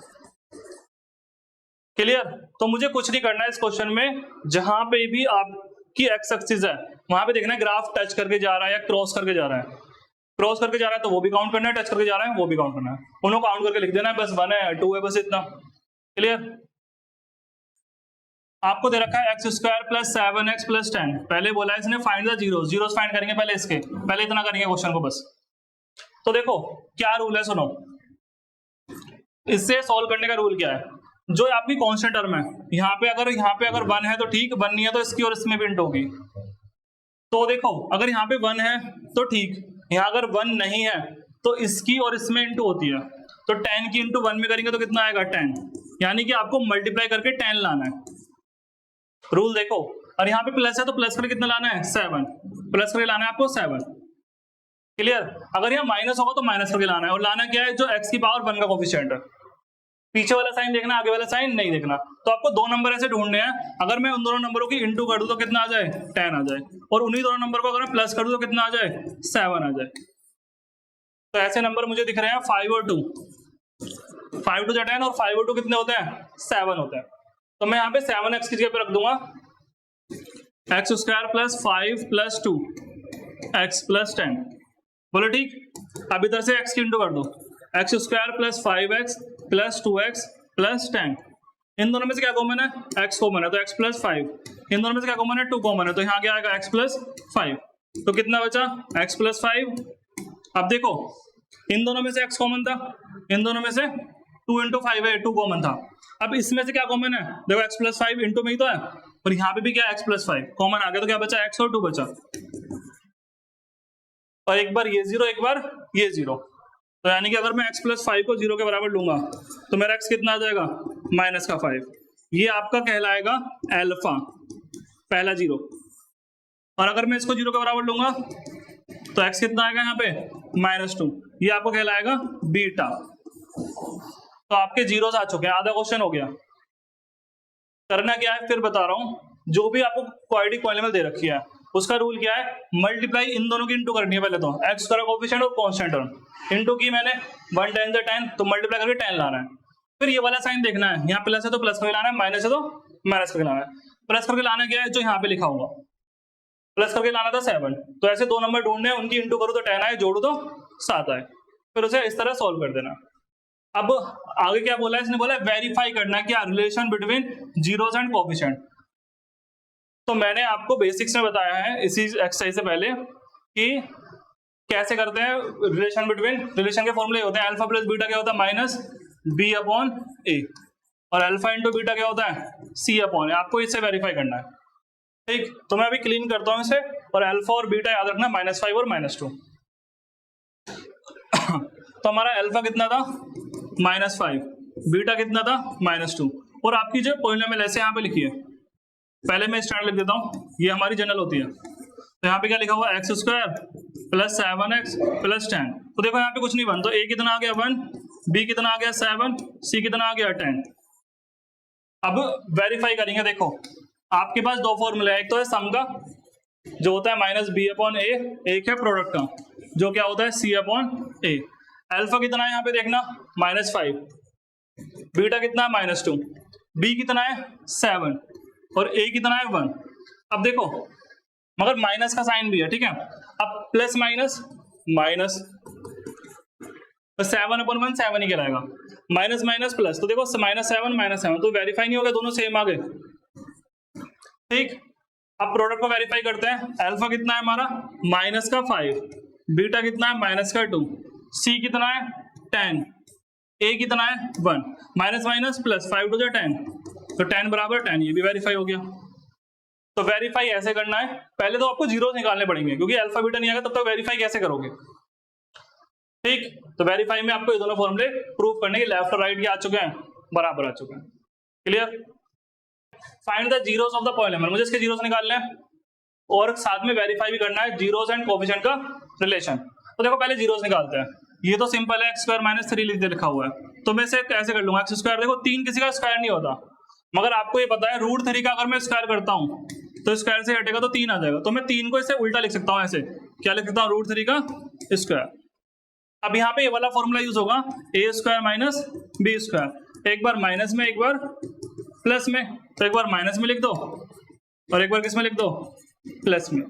क्लियर, तो मुझे कुछ नहीं करना है इस क्वेश्चन में, जहां पे भी आपकी एक्स एक्सिस है वहां पे देखना है ग्राफ टच करके जा रहा है या क्रॉस करके जा रहा है, क्रॉस करके जा रहा है तो वो भी काउंट करना है, टच करके जा रहा है वो भी काउंट करना है, उन्होंने काउंट करके लिख देना है, बस 1 है 2 है बस इतना। क्लियर, आपको दे रखा है X square plus 7x plus 10, पहले बोला है इसने find the zeros, zeros find करेंगे पहले इसके, पहले इतना करेंगे क्वेश्चन को बस। तो देखो क्या रूल है सुनो, इससे सॉल्व करने का रूल क्या है, जो आपकी कांस्टेंट टर्म है यहाँ पे अगर 1 है तो ठीक, 1 नहीं है तो इसकी और इसमें भी इंट होगी। तो देखो अगर यहाँ पे 1 है तो ठीक, यहाँ अगर 1 नहीं है तो इसकी और इसमें इंटू होती है, तो 10 की इंटू 1 में करेंगे तो कितना आएगा 10, यानी कि आपको मल्टीप्लाई करके 10 लाना है, रूल देखो। और यहाँ पे प्लस है तो प्लस करके कितना लाना है 7, प्लस करके लाना है आपको 7। क्लियर, अगर यहाँ माइनस होगा तो माइनस करके लाना है, और लाना क्या है जो x की पावर 1 का कोफिशिएंट है, पीछे वाला साइन देखना आगे वाला साइन नहीं देखना। तो आपको 2 नंबर ऐसे ढूंढने हैं, अगर मैं उन दोनों नंबरों की इंटू कर दूं तो कितना आ जाए 10 आ जाए, और उन्हीं दोनों नंबर को अगर मैं प्लस कर दूं तो कितना आ जाए 7 आ जाए। तो ऐसे नंबर मुझे दिख रहे हैं 5 और 2, 5 2 10 और 5 और 2 कितने होते हैं 7 होते हैं। तो मैं यहाँ पे 7x की जगह पे रख दूंगा x square plus 5 plus 2 x plus 10, बोलो ठीक। अब इधर से x की इंटू कर दो, x square plus 5x plus 2x plus 10, इन दोनों में से क्या कॉमन है x कॉमन है तो x प्लस 5, इन दोनों में से क्या कॉमन है 2 कॉमन है, तो यहाँ क्या आएगा x प्लस 5, तो कितना बचा x प्लस 5 अब देखो इन दोनों में से x कॉमन था, इन दोनों में से 2 × 5 है, 2 कॉमन था। अब इसमें से क्या कॉमन है, देखो x + 5 इंटू में ही तो है, और यहाँ पे भी क्या x + 5 कॉमन आ गया, तो क्या बचा x और 2 बचा, और एक बार ये 0 एक बार ये 0, तो यानी कि अगर मैं x + 5 को 0 के बराबर लूंगा तो मेरा x कितना आ जाएगा -5, ये आपका कहलाएगा अल्फा, पहला 0। और अगर मैं इसको 0 के बराबर लूंगा तो x कितना आएगा यहाँ पे -2, ये आपको कहलाएगा बीटा। तो आपके जीरोस आ चुके हैं, आधा क्वेश्चन हो गया। करना क्या है फिर बता रहा हूँ, जो भी आपको क्वाड्रेटिक पॉलिनोमियल दे रखी है उसका रूल क्या है, मल्टीप्लाई इन दोनों की इंटू करनी है पहले तो, x का कोएफिशिएंट और कांस्टेंट टर्म, इंटू की मैंने 1 10 10 तो मल्टीप्लाई करके 10 लाना है। फिर ये वाला साइन देखना है, यहाँ प्लस है तो प्लस करके लाना है, माइनस है तो माइनस करके लाना है। प्लस करके लाना क्या है, जो यहाँ पे लिखा होगा, प्लस करके लाना था 7, तो ऐसे 2 नंबर ढूंढने हैं, उनकी इंटू करो तो 10 आए, जोड़ू तो 7 आए, फिर उसे इस तरह सॉल्व कर देना। अब आगे क्या बोला है, इसने बोला वेरीफाई करना है क्या, relation between zeros and coefficient. तो मैंने आपको बेसिक्स में बताया है इसी एक्सरसाइज से पहले कि कैसे करते हैं रिलेशन बिटवीन, रिलेशन के फॉर्मूले होते हैं अल्फा प्लस बीटा क्या होता है -b/a, और अल्फा इंटू बीटा क्या होता है c/a, आपको इससे वेरीफाई करना है। ठीक, तो मैं अभी क्लीन करता हूं इसे, और अल्फा और बीटा याद रखना -5 और -2। तो हमारा अल्फा कितना था -5, बीटा कितना था -2, और आपकी जो पॉलिनोमियल ऐसे यहाँ पे लिखी है, पहले मैं स्टैंडर्ड लिख देता हूँ, ये हमारी जनरल होती है। तो यहाँ पे क्या लिखा हुआ है, x² + 7x + 10, तो देखो यहाँ पे कुछ नहीं बन, तो a कितना आ गया 1, b कितना आ गया 7, c कितना आ गया 10। अब वेरीफाई करेंगे, देखो आपके पास दो फॉर्मूले हैं, एक तो है सम का जो होता है -b/a, एक है प्रोडक्ट का जो क्या होता है c/a। अल्फा कितना है यहाँ पे देखना -5, बीटा कितना है -2, b कितना है 7, और a कितना है 1। अब देखो मगर माइनस का साइन भी है, ठीक है, अब प्लस माइनस माइनस, 7/1 7 ही कहलाएगा, माइनस माइनस प्लस, तो देखो -7 तो वेरीफाई नहीं हो गया, दोनों सेम आ गए। ठीक, अब प्रोडक्ट को वेरीफाई करते हैं, अल्फा कितना है हमारा -5, बीटा कितना है -2, c कितना है 10, a कितना है 1, माइनस माइनस प्लस 5 × 10, तो 10 = 10, ये भी वेरीफाई हो गया। तो वेरीफाई ऐसे करना है, पहले तो आपको जीरो निकालने पड़ेंगे क्योंकि अल्फा बीटा नहीं आएगा तब तक वेरीफाई कैसे करोगे। ठीक, तो वेरीफाई में आपको ये दोनों फॉर्मूले प्रूव करने के लेफ्ट और राइट के आ चुके हैं, बराबर आ चुके हैं। Clear, find the zeros of the polynomial, मुझे इसके जीरोस निकालने हैं और साथ में वेरीफाई भी करना है जीरोस एंड कोएफिशिएंट का रिलेशन। तो देखो पहले जीरोस निकालते हैं, ये तो सिंपल है, x² - 3 लिख दे लिखा हुआ है, तो मैं इसे कैसे कर लूंगा, x², देखो 3 किसी का स्क्वायर नहीं होता, मगर आपको ये पता है √3 का अगर मैं स्क्वायर करता हूं तो स्क्वायर से हटेगा तो 3 आ जाएगा, तो मैं 3 को इससे उल्टा लिख सकता हूं, ऐसे क्या लिख सकता हूं, √3 का स्क्वायर। अब यहाँ पे ये वाला फॉर्मूला यूज होगा, a² - b², एक बार माइनस में एक बार प्लस में, तो एक बार माइनस में लिख दो और एक बार किस में लिख दो, प्लस में।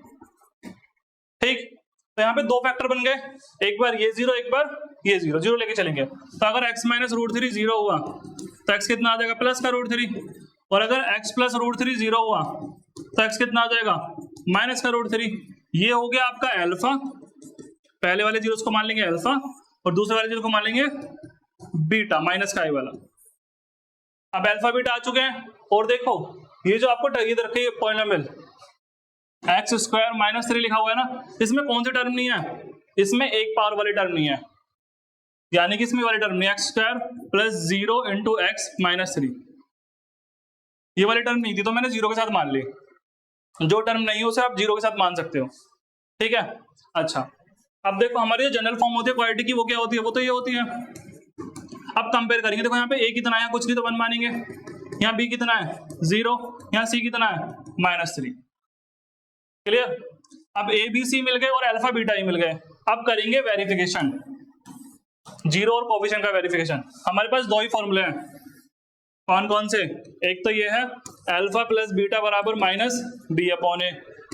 ठीक, तो यहाँ पे दो फैक्टर बन गए, एक बार ये 0 एक बार ये 0, 0 लेके चलेंगे, तो अगर x - √3 0 हुआ तो x कितना आ जाएगा प्लस का √3, और अगर x + √3 0 हुआ तो x कितना आ जाएगा माइनस का √3। ये हो गया आपका अल्फा, पहले वाले जीरोस को मान लेंगे अल्फा और दूसरे वाले जीरो को मान लेंगे बीटा, माइनस का वाला। अब अल्फा बीटा आ चुके हैं, और देखो ये जो आपको ये रखी है पॉलिनोमियल x² - 3 लिखा हुआ है ना, इसमें कौन सी टर्म नहीं है, इसमें एक पावर वाली टर्म नहीं है, यानी कि इसमें वाली टर्म नहीं, x² + 0 × x - 3, ये वाली टर्म नहीं थी तो मैंने 0 के साथ मान ली, जो टर्म नहीं है उसे आप 0 के साथ मान सकते हो। ठीक है, अच्छा अब देखो हमारी जो जनरल फॉर्म होती है क्वाड्रेटिक की, वो क्या होती है, वो तो ये होती है। अब कंपेयर करेंगे, देखो यहाँ पे a कितना है, कुछ नहीं तो 1 मानेंगे, यहाँ b कितना है 0, यहाँ c कितना है -3। क्लियर, अब a b c मिल गए और अल्फा बीटा ही मिल गए। अब करेंगे वेरिफिकेशन, जीरो और कोएफिशिएंट का वेरिफिकेशन। हमारे पास दो ही फॉर्मूले हैं, कौन कौन से, एक तो ये है अल्फा प्लस बीटा बराबर -b/a,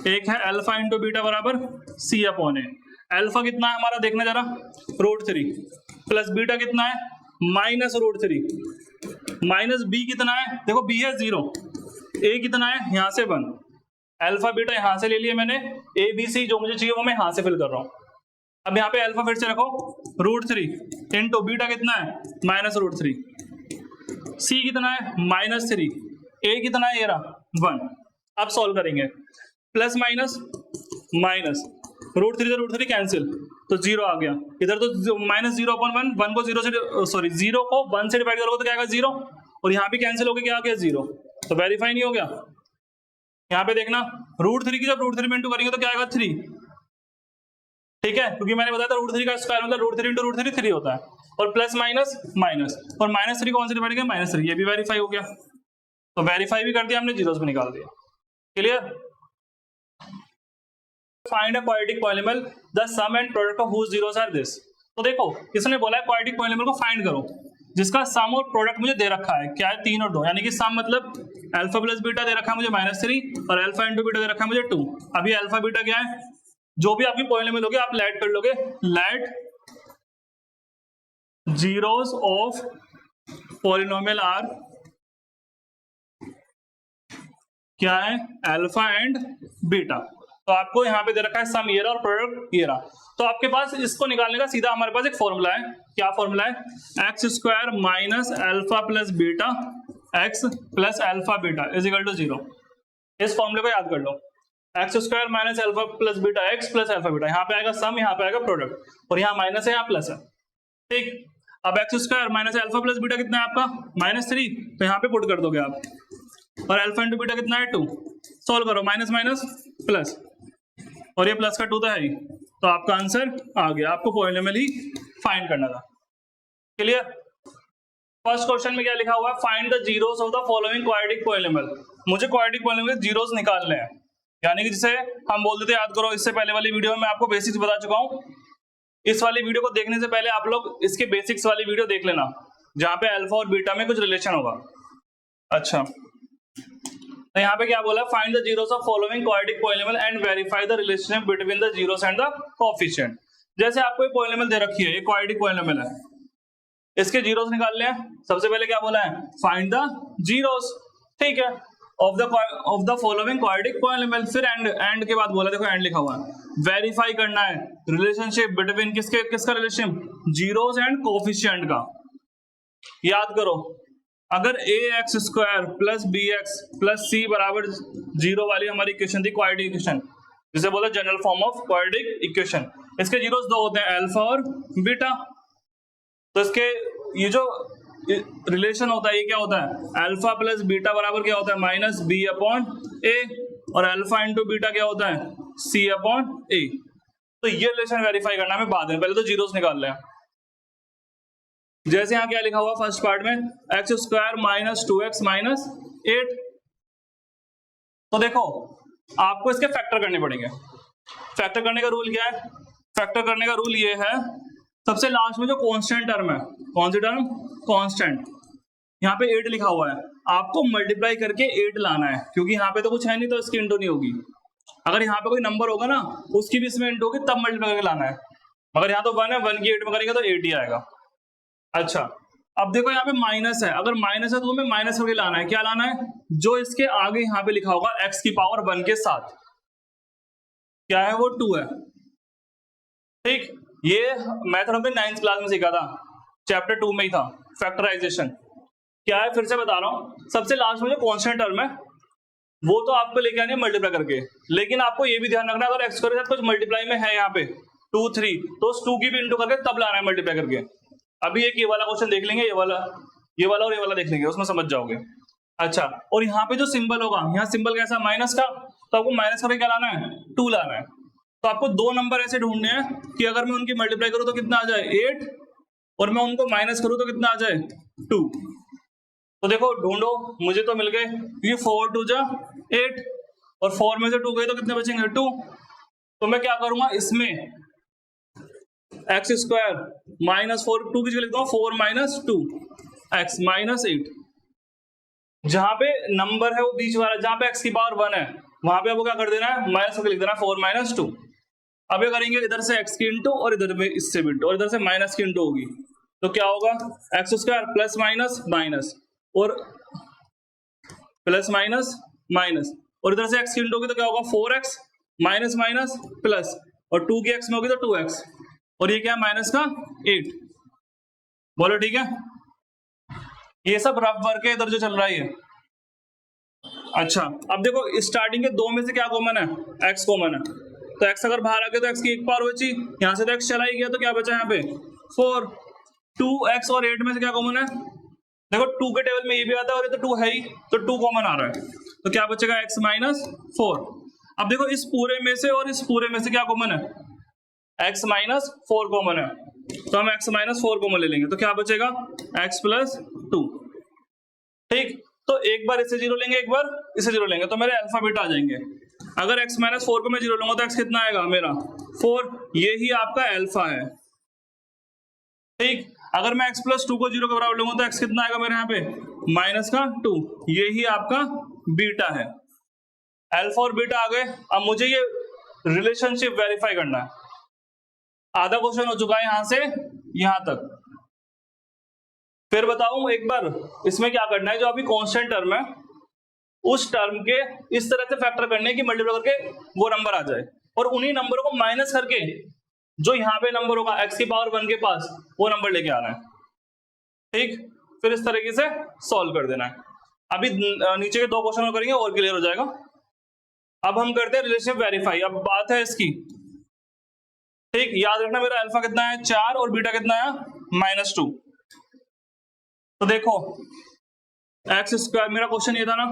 एक है अल्फा इंटू बीटा बराबर c/a। अल्फा कितना है हमारा देखना जरा, √3, प्लस बीटा कितना है -√3, माइनस b कितना है, देखो b है 0, a कितना है यहाँ से 1, अल्फा बीटा यहाँ से ले लिए मैंने, a b c जो मुझे चाहिए वो मैं यहाँ से फिल कर रहा हूँ। अब यहाँ पे अल्फा फिर से रखो √3 इंटू बीटा कितना है -√3, सी कितना है -3, ए कितना है ये रहा 1। अब सॉल्व करेंगे प्लस माइनस माइनस, √3 से √3 कैंसिल तो 0 आ गया इधर, तो -0/1, 1 को 0 से सॉरी 0 को 1 से डिवाइड करोगे तो क्या आएगा 0, और यहाँ भी कैंसिल हो गया क्या आ गया 0, तो वेरीफाई नहीं हो गया। यहाँ पे देखना √3 की जब √3 में इंटू करेंगे तो क्या आएगा 3, ठीक है, क्योंकि मैंने बताया था √3 का स्क्वायर मतलब √3 इंटू √3 3 होता है, और प्लस माइनस माइनस, और -3 कौन से डिवाइड किया -3, ये भी वेरीफाई हो गया, तो वेरीफाई भी कर दिया हमने, जीरोस भी निकाल दिया। Clear. Find a quadratic polynomial the sum and product of whose zeros are this. तो देखो इसने बोला है क्वाड्रेटिक पॉलिनोमियल को फाइंड करो जिसका सम और प्रोडक्ट मुझे दे रखा है, क्या है 3 और 2, यानी कि सम मतलब अल्फा प्लस बीटा दे रखा है मुझे -3 और अल्फा इंटू बीटा दे रखा है मुझे 2। अभी अल्फा बीटा क्या है, जो भी आपकी पॉलिनोमियल होगी आप लेट कर लोगे, let zeros of polynomial are क्या है अल्फा एंड बीटा। तो आपको यहाँ पे दे रखा है सम ये रहा और प्रोडक्ट ये रहा, तो आपके पास इसको निकालने का सीधा हमारे पास एक फॉर्मूला है, क्या फॉर्मूला है x² minus alpha plus beta x plus alpha beta is equal to 0। इस फॉर्मूले को याद कर लो, x² minus alpha plus beta x plus alpha beta, यहाँ पे आएगा सम, यहाँ पे आएगा प्रोडक्ट, और यहाँ माइनस है यहाँ प्लस है, ठीक। अब x² minus alpha plus beta कितना है आपका -3, तो यहाँ पे पुट कर दोगे आप, और अल्फा इंटू बीटा कितना है 2, सॉल्व करो माइनस माइनस प्लस, और ये प्लस का 2 तो है ही, तो आपका आंसर आ गया, आपको पॉलिनोमियल ही फाइंड करना था। क्लियर। फर्स्ट क्वेश्चन में क्या लिखा हुआ है, find the zeros of the following quadratic polynomial. मुझे क्वाड्रेटिक पॉलिनोमियल के जीरोस निकालने हैं, यानी कि जिसे हम बोलते थे, याद करो इससे पहले वाली वीडियो में मैं आपको बेसिक्स बता चुका हूँ, इस वाली वीडियो को देखने से पहले आप लोग इसके बेसिक्स वाली वीडियो देख लेना जहाँ पे अल्फा और बीटा में कुछ रिलेशन होगा। अच्छा, तो यहाँ पे क्या बोला, find the zeros of following quadratic polynomial and verify the relationship between the zeros and the coefficient. जैसे आपको एक पॉलिनोमियल दे रखी है, एक क्वाड्रेटिक पॉलिनोमियल है, इसके जीरोस निकालने हैं। सबसे पहले क्या बोला है, फाइंड द जीरोस, ठीक है, of the following quadratic polynomial. फिर एंड के बाद बोला, देखो एंड लिखा हुआ है, वेरीफाई करना है रिलेशनशिप बिटवीन किसका रिलेशनशिप, जीरोस एंड कोएफिशिएंट का। याद करो, अगर ax² plus bx plus c बराबर 0 वाली हमारी इक्वेशन थी, क्वाड्रेटिक इक्वेशन, जिसे बोला general form of quadratic equation, इसके जीरोस दो होते हैं अल्फा और बीटा। तो इसके ये जो रिलेशन होता है ये क्या होता है, अल्फा प्लस बीटा बराबर क्या होता है -b/a, और अल्फा इंटू बीटा क्या होता है c/a। तो ये रिलेशन वेरीफाई करना है बाद में, पहले तो जीरोस निकाल लें। जैसे यहाँ क्या लिखा हुआ फर्स्ट पार्ट में, x² माइनस 2x माइनस 8। तो देखो आपको इसके फैक्टर करने पड़ेंगे। फैक्टर करने का रूल क्या है, फैक्टर करने का रूल ये है, सबसे लास्ट में जो कांस्टेंट टर्म है, कौन सी टर्म, कांस्टेंट, यहाँ पे 8 लिखा हुआ है, आपको मल्टीप्लाई करके 8 लाना है, क्योंकि यहाँ पे तो कुछ है नहीं तो इसकी इंटू नहीं होगी। अगर यहाँ पे कोई नंबर होगा ना उसकी भी इसमें इंटू होगी, तब मल्टीप्लाई करके लाना है। मगर यहाँ तो 1 है, 1 की 8 में करेंगे तो 8 ही आएगा। अच्छा, अब देखो यहाँ पे माइनस है, अगर माइनस है तो हमें माइनस करके लाना है, क्या लाना है, जो इसके आगे यहाँ पे लिखा होगा x की पावर 1 के साथ, क्या है वो 2 है, ठीक। ये मेथड हमने 9th क्लास में सीखा था, चैप्टर 2 में ही था, फैक्टराइजेशन। क्या है फिर से बता रहा हूँ, सबसे लास्ट में जो कांस्टेंट टर्म है वो तो आपको लेके आनी है मल्टीप्लाई करके, लेकिन आपको ये भी ध्यान रखना अगर x के साथ कुछ मल्टीप्लाई में है यहाँ पे 2 3, तो उस 2 की भी इंटू करके तब लाना है मल्टीप्लाई करके। अभी एक ये वाला क्वेश्चन देख लेंगे, ये वाला और ये वाला देख लेंगे, उसमें समझ जाओगे। अच्छा, और यहाँ पे जो सिंबल होगा, यहाँ सिंबल कैसा, माइनस का, तो आपको माइनस करके क्या लाना है, 2 लाना है। तो आपको 2 नंबर ऐसे ढूंढने हैं कि अगर मैं उनकी मल्टीप्लाई करूँ तो कितना आ जाए 8, और मैं उनको माइनस करूँ तो कितना आ जाए 2। तो देखो ढूंढो, मुझे तो मिल गए, क्योंकि 4 2 जा 8, और 4 में से 2 गए तो कितने बचेंगे 2। तो मैं क्या करूंगा, इसमें x² माइनस 4, 2 की जगह लिखता हूँ 4 माइनस 2 x माइनस 8। जहां पे नंबर है वो बीच वाला, जहां पे x की पावर 1 है वहां पे आपको क्या कर देना है, माइनस करके लिख देना 4 माइनस 2। अब ये करेंगे, इधर से x की इंटू और इधर में इससे भी इंटू, और इधर से माइनस की इंटू होगी, तो क्या होगा x² प्लस माइनस माइनस, और प्लस माइनस माइनस, और इधर से x की इंटू होगी तो क्या होगा 4x माइनस माइनस प्लस, और 2 की x में होगी तो 2x, और ये क्या है माइनस का 8। बोलो ठीक है। ये सब रफ वर्क है इधर जो चल रहा है ये। अच्छा अब देखो स्टार्टिंग के दो में से क्या कॉमन है, x कॉमन है, तो x अगर बाहर आ गया तो x की एक पावर बची, यहाँ से तो x चला ही गया तो क्या बचा यहाँ पे 4। 2x और 8 में से क्या कॉमन है, देखो 2 के टेबल में ये भी आता है और ये तो 2 है ही, तो 2 कॉमन आ रहा है, तो क्या बचेगा x माइनस 4। अब देखो इस पूरे में से और इस पूरे में से क्या कॉमन है, x माइनस 4 कॉमन है, तो हम x माइनस 4 कॉमन ले लेंगे, तो क्या बचेगा x प्लस 2। ठीक, तो एक बार इसे 0 लेंगे, एक बार इसे 0 लेंगे, तो मेरे अल्फा बीटा आ जाएंगे। अगर x माइनस 4 को मैं 0 लूंगा तो x कितना आएगा मेरा 4, ये ही आपका अल्फा है। ठीक, अगर मैं x प्लस 2 को 0 के बराबर लूंगा तो x कितना आएगा मेरे यहाँ पे माइनस का 2, ये ही आपका बीटा है। अल्फा और बीटा आ गए। अब मुझे ये रिलेशनशिप वेरीफाई करना है। आधा क्वेश्चन हो चुका है यहां से यहां तक। फिर बताऊं एक बार इसमें क्या करना है, जो अभी कांस्टेंट टर्म है उस टर्म के इस तरह से फैक्टर करने की मल्टीप्लाई करके वो नंबर आ जाए, और उन्हीं नंबरों को माइनस करके जो यहाँ पे नंबर होगा x की पावर 1 के पास वो नंबर लेके आना है। ठीक, फिर इस तरीके से सॉल्व कर देना है। अभी नीचे के दो क्वेश्चन और करेंगे और क्लियर हो जाएगा। अब हम करते हैं रिलेशनशिप वेरीफाई। अब बात है इसकी, ठीक, याद रखना मेरा अल्फा कितना है 4 और बीटा कितना है माइनस 2। तो देखो एक्स स्क्वायर, मेरा क्वेश्चन ये था ना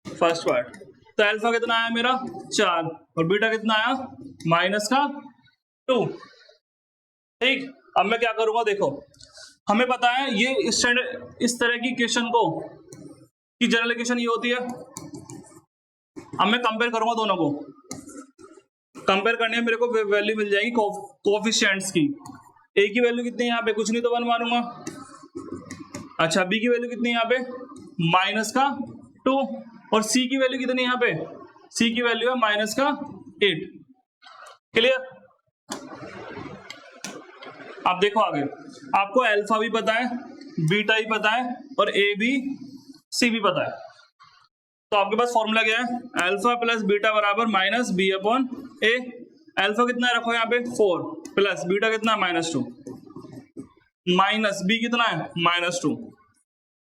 फर्स्ट पार्ट, तो अल्फा कितना आया मेरा 4 और बीटा कितना आया माइनस का 2। ठीक, अब मैं क्या करूंगा, देखो हमें पता है ये इस तरह की इक्वेशन को की जनरल इक्वेशन ये होती है। अब मैं कंपेयर करूंगा दोनों को, कंपेयर करने में मेरे को वैल्यू मिल जाएगी कोएफिशिएंट्स की। ए की वैल्यू कितनी है यहाँ पे, कुछ नहीं तो 1 मारूंगा। अच्छा, बी की वैल्यू कितनी है यहाँ पे माइनस का 2, और सी की वैल्यू कितनी है यहाँ पे, सी की वैल्यू है माइनस का 8। क्लियर। अब देखो आगे, आपको अल्फा भी पता है, बीटा भी पता है, और ए बी सी भी पता है। तो आपके पास फॉर्मूला क्या है, अल्फा प्लस बीटा बराबर माइनस बी अपॉन ए। अल्फा कितना रखो यहाँ पे 4 प्लस बीटा कितना माइनस 2, माइनस बी कितना है माइनस 2,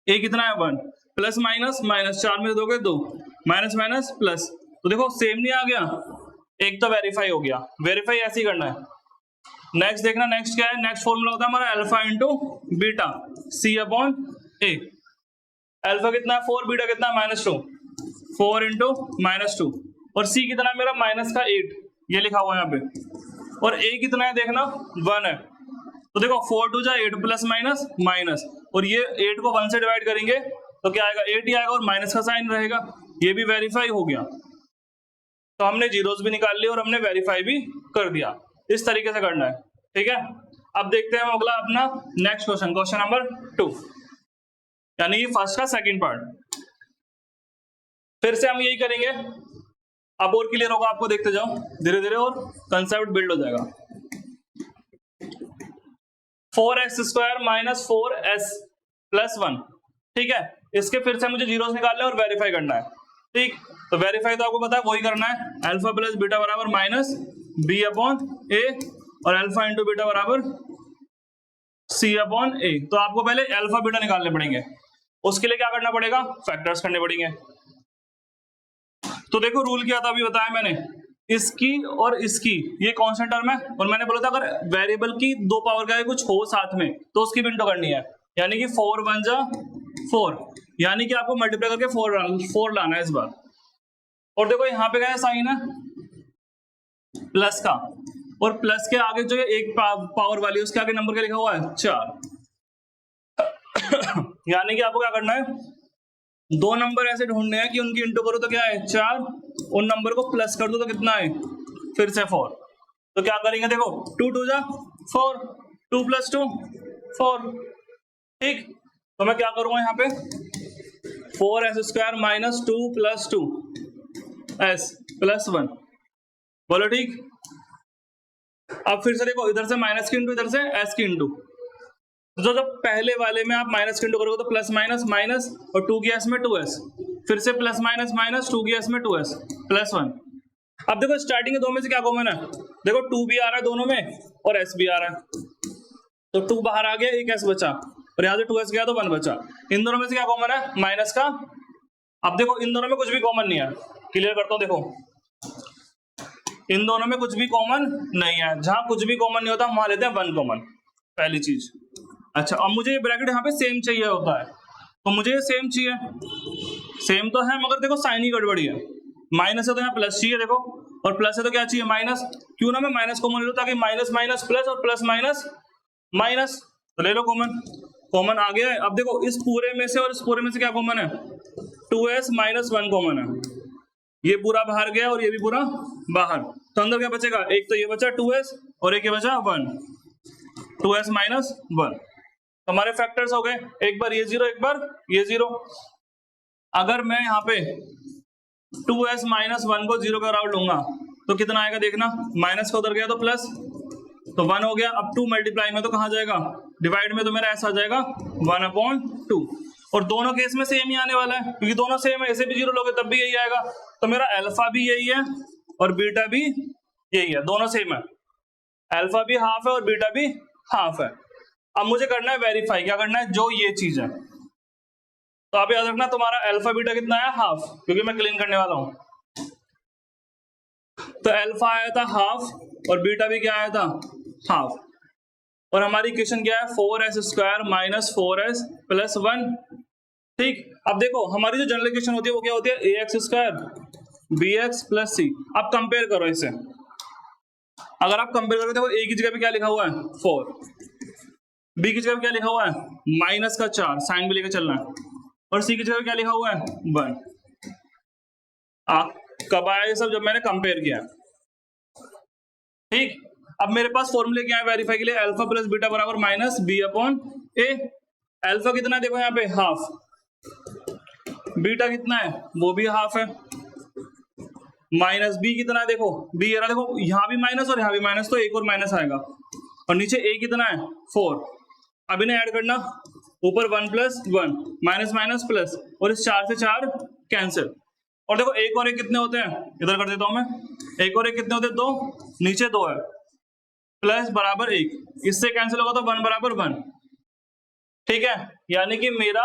ए कितना है 1, प्लस माइनस माइनस 4 में दोगे 2, माइनस माइनस प्लस, तो देखो सेम नहीं आ गया, एक तो वेरीफाई हो गया। वेरीफाई ऐसे ही करना है। नेक्स्ट देखना, नेक्स्ट क्या है, नेक्स्ट फॉर्मूला होता है हमारा अल्फा इंटू बीटा सी अपॉन ए। अल्फा कितना है 4, बीटा कितना है माइनस 2, 4 इंटू माइनस 2, और सी कितना है मेरा माइनस का 8, ये लिखा हुआ है यहाँ पे, और ए कितना है देखना 1 है। तो देखो 4 2 जा 8 प्लस माइनस माइनस, और ये 8 को 1 से डिवाइड करेंगे तो क्या आएगा 8 ही आएगा, और माइनस का साइन रहेगा। ये भी वेरीफाई हो गया। तो हमने जीरोस भी निकाल लिए और हमने वेरीफाई भी कर दिया। इस तरीके से करना है, ठीक है। अब देखते हैं हम अगला अपना नेक्स्ट क्वेश्चन, क्वेश्चन नंबर 2, यानी कि फर्स्ट का सेकंड पार्ट। फिर से हम यही करेंगे। अब और क्लियर होगा आपको, देखते जाओ धीरे धीरे और कंसेप्ट बिल्ड हो जाएगा। 4x square minus 4s plus 1, ठीक है। इसके फिर से मुझे जीरोस निकालना है और वेरीफाई करना है। ठीक, तो वेरीफाई तो आपको पता है वही करना है, अल्फा प्लस बीटा बराबर माइनस बी अपॉन ए, और अल्फा इंटू बीटा बराबर सी अपॉन ए। तो आपको पहले अल्फा बीटा निकालने पड़ेंगे, उसके लिए क्या करना पड़ेगा, फैक्टर्स करने पड़ेंगे। तो देखो रूल क्या था अभी बताया मैंने, इसकी और इसकी ये कांस्टेंट टर्म है, और मैंने बोला था अगर वेरिएबल की 2 पावर का कुछ हो साथ में तो उसकी विंडो करनी है, यानी कि 4 1 जा 4, यानी कि आपको मल्टीप्लाई करके 4 लाना है इस बार। और देखो यहाँ पे क्या है साइन है प्लस का, और प्लस के आगे जो एक पावर वाली उसके आगे नंबर क्या लिखा हुआ है 4। यानी कि आपको क्या करना है, 2 नंबर ऐसे ढूंढने हैं कि उनकी इंटू करो तो क्या है 4, उन नंबर को प्लस कर दो तो कितना है फिर से 4। तो क्या करेंगे, देखो 2 2 जा 4, 2 प्लस 2 4। ठीक, तो मैं क्या करूंगा यहाँ पे 4s square minus 2 plus 2 s plus 1, बोलो ठीक। अब फिर से देखो इधर से माइनस की इंटू, इधर से s की इंटू, जो जब पहले वाले में आप माइनस की इंटू करोगे तो प्लस माइनस माइनस, और 2 की s में 2s, फिर से प्लस माइनस माइनस 2 की s में 2s प्लस 1। अब देखो स्टार्टिंग के दो में से क्या कॉमन है, देखो 2 भी आ रहा है दोनों में और s भी आ रहा है, तो 2 बाहर आ गया, एक s बचा, और यहाँ से 2s गया तो 1 बचा। इन दोनों में से क्या कॉमन है, माइनस का। अब देखो इन दोनों में कुछ भी कॉमन नहीं है, क्लियर करता हूँ। देखो इन दोनों में कुछ भी कॉमन नहीं है, जहां कुछ भी कॉमन नहीं होता वहां लेते हैं 1 कॉमन, पहली चीज। अच्छा, अब मुझे ये ब्रैकेट यहाँ पे सेम चाहिए होता है, तो मुझे ये सेम चाहिए, सेम तो है मगर देखो साइन ही गड़बड़ी है, माइनस है तो यहाँ प्लस चाहिए देखो, और प्लस है तो क्या चाहिए माइनस। क्यों ना मैं माइनस कॉमन ले लूं, ताकि माइनस माइनस प्लस और प्लस माइनस माइनस, तो ले लो कॉमन, कॉमन आ गया है। अब देखो इस पूरे में से और इस पूरे में से क्या कॉमन है, 2s माइनस 1 कॉमन है, ये पूरा बाहर गया और ये भी पूरा बाहर, तो अंदर क्या बचेगा, एक तो ये बचा 2s और एक ये बचा 1, 2s माइनस 1, हमारे फैक्टर्स हो गए, एक बार ये 0 एक बार ये 0। अगर मैं यहाँ पे 2s माइनस 1 को 0 का राउट लूंगा तो कितना आएगा देखना, माइनस का उधर गया तो प्लस, तो 1 हो गया। अब 2 मल्टीप्लाई में तो कहाँ जाएगा, डिवाइड में, तो मेरा ऐसा आ जाएगा 1/2, और दोनों केस में सेम ही आने वाला है, क्योंकि दोनों सेम है, ऐसे भी 0 लोगे तब भी यही आएगा, तो मेरा अल्फा भी यही है और बीटा भी यही है, दोनों सेम है, अल्फा भी हाफ है और बीटा भी हाफ है। अब मुझे करना है वेरीफाई, क्या करना है, जो ये चीज है, तो आप याद रखना तुम्हारा अल्फा बीटा कितना है, हाफ, क्योंकि मैं क्लीन करने वाला हूं, तो अल्फा आया था हाफ और बीटा भी क्या आया था, हाफ, और हमारी इक्वेशन क्या है, 4s square minus 4s plus 1। ठीक, अब देखो हमारी जो जनरल इक्वेशन होती है वो क्या होती है, ax square bx plus c। अब कंपेयर करो इसे, अगर आप कंपेयर करोगे देखो a की जगह पे क्या लिखा हुआ है 4, b की जगह पे क्या लिखा हुआ है माइनस का 4, साइन भी लेकर चलना है, और c की जगह पे क्या लिखा हुआ है 1। कब आया ये सब, जब मैंने कंपेयर किया। ठीक, अब मेरे पास फॉर्मूले क्या है वेरीफाई के लिए, अल्फा प्लस बीटा बराबर माइनस बी अपॉन ए। अल्फा कितना है देखो यहाँ पे हाफ, बीटा कितना है वो भी हाफ है, माइनस बी कितना है देखो, बी ये रहा देखो, यहाँ भी माइनस और यहाँ भी माइनस, तो एक और माइनस आएगा, और नीचे ए कितना है 4। अब इन्हें ऐड करना, ऊपर 1 प्लस 1 माइनस माइनस प्लस, और इस 4 से 4 कैंसिल, और देखो एक और एक कितने होते हैं, इधर कर देता हूं मैं, एक और एक कितने होते हैं 2, नीचे 2 है, प्लस बराबर 1, इससे कैंसिल होगा तो 1 बराबर 1। ठीक है, यानी कि मेरा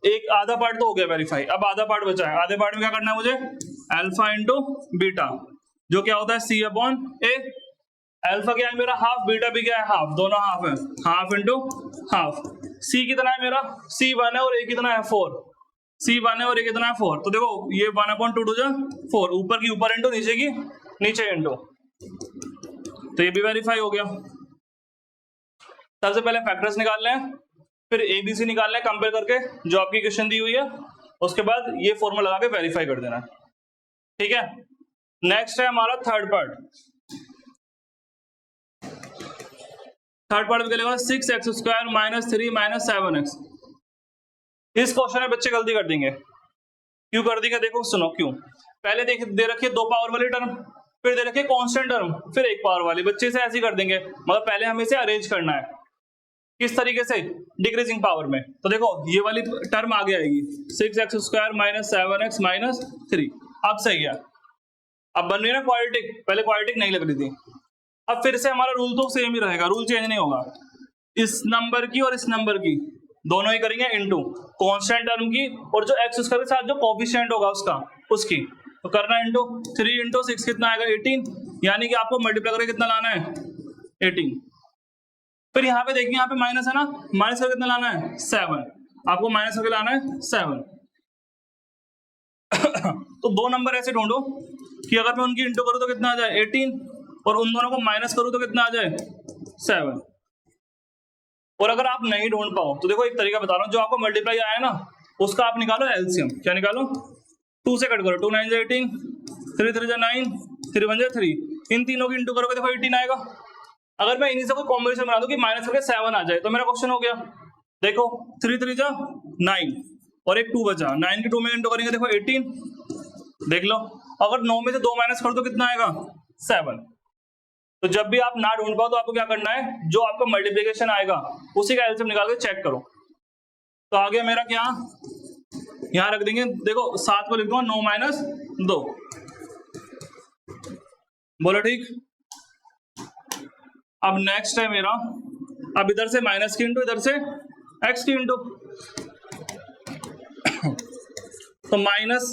एक आधा पार्ट तो हो गया वेरीफाई, अब आधा पार्ट बचा है, आधे पार्ट में क्या करना है मुझे, अल्फा इंटू बीटा, जो क्या होता है c अपॉन ए। अल्फा क्या है मेरा हाफ, बीटा भी क्या है हाफ, दोनों हाफ है, हाफ इंटू हाफ। c कितना है मेरा, c 1 है और a कितना है 4, c 1 है और a कितना है 4, तो देखो ये 1/2 जा 4, ऊपर की ऊपर इंटू नीचे की नीचे इंटू, तो ये भी वेरीफाई हो गया। सबसे पहले फैक्टर्स निकालने हैं, फिर एबीसी निकालना है कंपेयर करके जो आपकी इक्वेशन दी हुई है, उसके बाद ये फॉर्मूला लगा के वेरीफाई कर देना। ठीक है, नेक्स्ट है हमारा थर्ड पार्ट। थर्ड पार्ट में क्या लिखा है, 6x square minus 3 minus 7x। इस क्वेश्चन में बच्चे गलती कर देंगे, क्यों कर देंगे देखो सुनो क्यों। पहले देख दे रखिए 2 पावर वाली टर्म, फिर दे रखिए कांस्टेंट टर्म, फिर 1 पावर वाली, बच्चे से ऐसे ही कर देंगे, मगर पहले हमें इसे अरेंज करना है किस तरीके से, डिक्रीजिंग पावर में। तो देखो ये वाली टर्म आगे आएगी 6x square minus 7x minus 3, अब सही है, अब बन रही है ना क्वाड्रेटिक, पहले क्वाड्रेटिक नहीं लग रही थी। अब फिर से हमारा रूल तो सेम ही रहेगा, रूल चेंज नहीं होगा, इस नंबर की और इस नंबर की दोनों ही करेंगे इनटू कांस्टेंट टर्म की, और जो x स्क्वायर के साथ जो कोफिशिएंट होगा उसका उसकी, तो करना है इनटू 3 इंटू 6 कितना आएगा 18, यानी कि आपको मल्टीप्लाई करके कितना लाना है 18। फिर यहाँ पे देखिए यहाँ पे माइनस है ना, माइनस करके कितना लाना है 7, आपको माइनस करके लाना है 7। तो 2 नंबर ऐसे ढूंढो कि अगर मैं उनकी इंटू करूँ तो कितना आ जाए 18, और उन दोनों को माइनस करूँ तो कितना आ जाए 7। और अगर आप नहीं ढूंढ पाओ तो देखो एक तरीका बता रहा हूँ, जो आपको मल्टीप्लाई आया ना उसका आप निकालो एलसीएम, क्या निकालो 2 से कट करो, 2 9 18, 3 3 9, 3 1 3, इन तीनों की इंटू करोगे देखो 18 आएगा। अगर मैं इन्हीं से कोई कॉम्बिनेशन बना दूं कि माइनस करके 7 आ जाए तो मेरा क्वेश्चन हो गया। देखो 3 3 जा 9 और एक 2 बचा, 9 की 2 में इंटू करेंगे देखो 18, देख लो, अगर 9 में से 2 माइनस कर दो कितना आएगा 7। तो जब भी आप ना ढूंढ पाओ तो आपको क्या करना है, जो आपका मल्टीप्लिकेशन आएगा उसी का एलसीएम निकाल के चेक करो। तो आ गया मेरा क्या, यहाँ रख देंगे, देखो 7 को लिख दो 9 माइनस 2, बोलो ठीक। अब नेक्स्ट है मेरा, अब इधर से माइनस की इंटू इधर से एक्स की इंटू, तो माइनस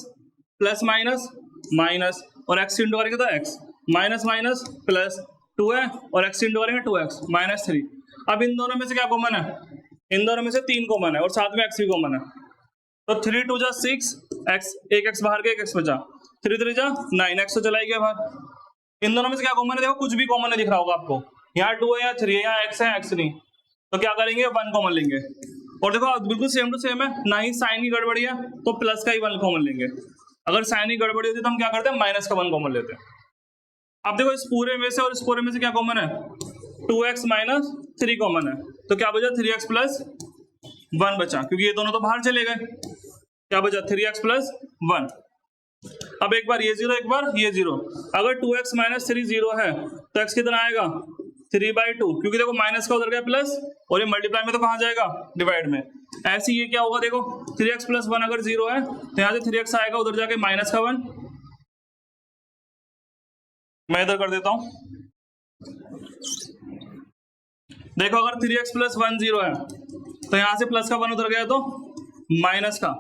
प्लस माइनस माइनस और एक्स इंटू करेंगे तो एक्स, माइनस माइनस प्लस 2 है और एक्स इंटू करेंगे 2x माइनस 3। अब इन दोनों में से क्या कॉमन है, इन दोनों में से 3 कॉमन है और साथ में एक्स भी कॉमन है, तो 3 2 जा 6 एक्स, एक एक्स बाहर गया, एक एक्स बचा, 3 3 जा 9 एक्स तो चला ही गया बाहर। इन दोनों में से क्या कॉमन है, देखो कुछ भी कॉमन है दिख रहा होगा आपको, यहाँ 2 है, यहाँ 3 है, यहाँ एक्स है, एक्स नहीं, तो क्या करेंगे 1 कॉमन लेंगे। और देखो बिल्कुल सेम टू सेम है, ना ही साइन की गड़बड़ी है तो प्लस का ही 1 कॉमन लेंगे, अगर साइन की गड़बड़ी होती तो हम क्या करते हैं माइनस का 1 कॉमन लेते हैं। अब देखो इस पूरे में से और इस पूरे में से क्या कॉमन है, 2x माइनस 3 कॉमन है, तो क्या बचा 3x प्लस 1 बचा, क्योंकि ये दोनों तो बाहर चले गए, क्या बचा 3x प्लस 1। अब एक बार ये 0 एक बार ये 0, अगर 2x माइनस 3 0 है तो x कितना आएगा 3/2, क्योंकि देखो माइनस का उधर गया प्लस और ये मल्टीप्लाई में तो कहाँ जाएगा डिवाइड में। ऐसे ये क्या होगा, देखो 3x प्लस 1 अगर 0 है तो यहाँ से 3x आएगा उधर जाके माइनस का 1, मैं इधर कर देता हूं, देखो अगर 3x प्लस 1 0 है तो यहां से प्लस का 1 उधर गया तो माइनस का,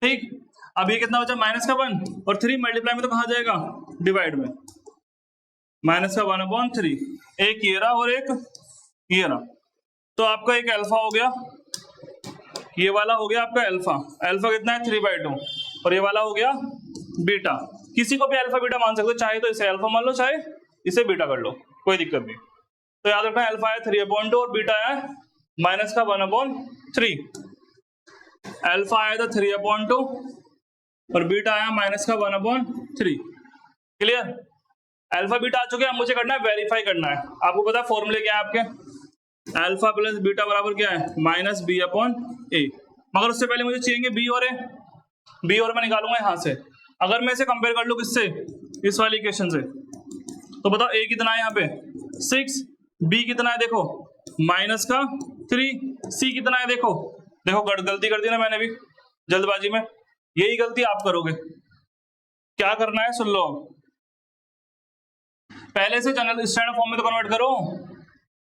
ठीक। अब ये कितना बचा माइनस का 1 और 3 मल्टीप्लाई में तो कहां जाएगा डिवाइड में, माइनस का 1/3, एक ये रहा और एक ये रहा, तो आपका एक अल्फा हो गया, ये वाला हो गया आपका अल्फा, अल्फा कितना है 3/2 और ये वाला हो गया बीटा। किसी को भी अल्फा बीटा मान सकते हो, चाहे तो इसे अल्फा मान लो चाहे इसे बीटा कर लो, कोई दिक्कत नहीं। तो याद रखना अल्फा है 3/2 और बीटा है माइनस का 1/3, अल्फा आया था 3/2 और बीटा आया माइनस का 1/3, क्लियर। अल्फा बीटा आ चुके हैं, अब मुझे करना है वेरीफाई करना है। आपको पता है फॉर्मूले क्या है आपके, अल्फा प्लस बीटा बराबर क्या है माइनस b/a, मगर उससे पहले मुझे चाहिए b और a, b और मैं निकालूंगा यहां से। अगर मैं इसे कंपेयर कर लूं किससे, इस वाली इक्वेशन से, तो बताओ a कितना है यहाँ पे 6, b कितना है देखो माइनस का 3, c कितना है देखो, देखो गलती कर दी ना मैंने भी जल्दबाजी में, यही गलती आप करोगे। क्या करना है सुन लो, पहले से जनरल स्टैंडर्ड फॉर्म में तो कन्वर्ट करो,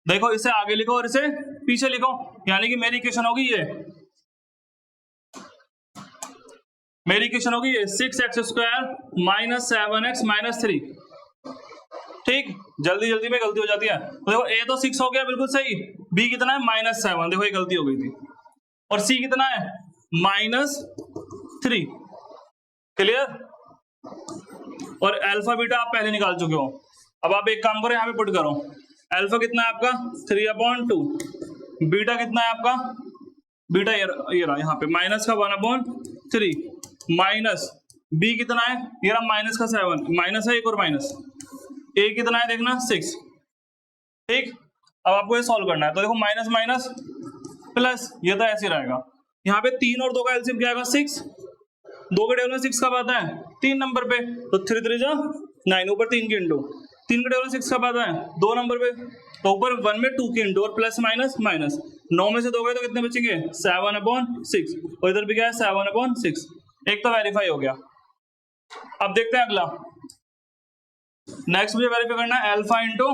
देखो इसे आगे लिखो और इसे पीछे लिखो, यानी कि मेरी इक्वेशन होगी ये, मेरी इक्वेशन होगी ये 6x² माइनस 7x माइनस 3, ठीक। जल्दी जल्दी में गलती हो जाती है, तो देखो a तो 6 हो गया बिल्कुल सही, b कितना है -7, देखो ये गलती हो गई थी, और c कितना है -3, क्लियर। और अल्फा बीटा आप पहले निकाल चुके हो, अब आप एक काम करो यहाँ पे पुट करो, अल्फा कितना है आपका 3/2, बीटा कितना है आपका, बीटा ये रहा यहाँ पे माइनस का 1/3 माइनस b कितना है, ये रहा माइनस का 7, माइनस है एक और माइनस, a कितना है देखना 6, ठीक। अब आपको ये सॉल्व करना है, तो देखो माइनस माइनस प्लस, ये तो ऐसे रहेगा, यहाँ पे 3 और 2 का एलसीएम क्या आएगा 6, 2 के टेबल में 6 कब आता है 3 नंबर पे, तो 3 3 जा 9, ऊपर 3 की इंटू, 3 के टेबल में 6 कब आता है 2 नंबर पे, तो ऊपर 1 में 2 की इंटू और प्लस माइनस माइनस, 9 में से 2 गए तो कितने बचेंगे 7/6, और इधर भी क्या है 7/6, एक तो वेरीफाई हो गया। अब देखते हैं अगला, नेक्स्ट मुझे वेरीफाई करना है अल्फा इंटू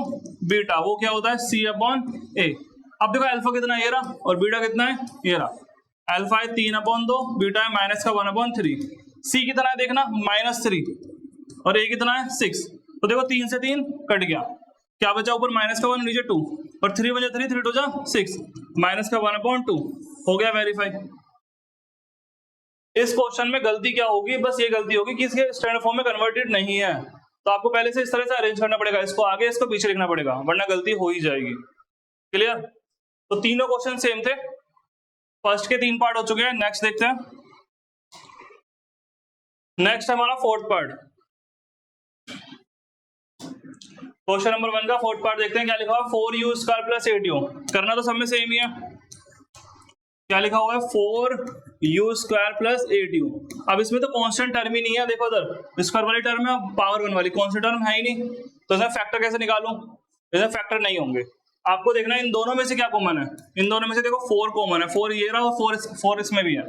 बीटा, वो क्या होता है c/a। अब देखो अल्फा कितना है ये रहा और बीटा कितना है ये रहा, अल्फा है 3/2, बीटा है माइनस का 1/3, c कितना है देखना -3 और a कितना है 6, तो देखो 3 से 3 कट गया, क्या बचा ऊपर माइनस का 1 नीचे 2 और 3 बचा 3 3 2 जा 6 माइनस का 1/2, हो गया वेरीफाई। इस क्वेश्चन में गलती क्या होगी, बस ये गलती होगी कि इसके स्टैंडर्ड फॉर्म में कन्वर्टेड नहीं है, तो आपको पहले से इस तरह से अरेंज करना पड़ेगा, इसको आगे इसको पीछे लिखना पड़ेगा, वरना गलती हो ही जाएगी, क्लियर। तो तीनों क्वेश्चन सेम थे, फर्स्ट के 3 पार्ट हो चुके हैं, नेक्स्ट देखते हैं। नेक्स्ट हमारा फोर्थ पार्ट, क्वेश्चन नंबर 1 का फोर्थ पार्ट देखते हैं, क्या लिखा हुआ 4u² + 8u, करना तो सब में सेम ही है, क्या लिखा हुआ है 4u² + 8u। अब इसमें तो कांस्टेंट टर्म ही नहीं है, देखो इधर स्क्वायर वाली टर्म है, पावर 1 वाली, कांस्टेंट टर्म है ही नहीं, तो इसमें फैक्टर कैसे निकालूं, इसमें फैक्टर नहीं होंगे। आपको देखना है इन दोनों में से क्या कॉमन है, इन दोनों में से देखो 4 कॉमन है, 4 ये रहा और 4 इसमें भी है,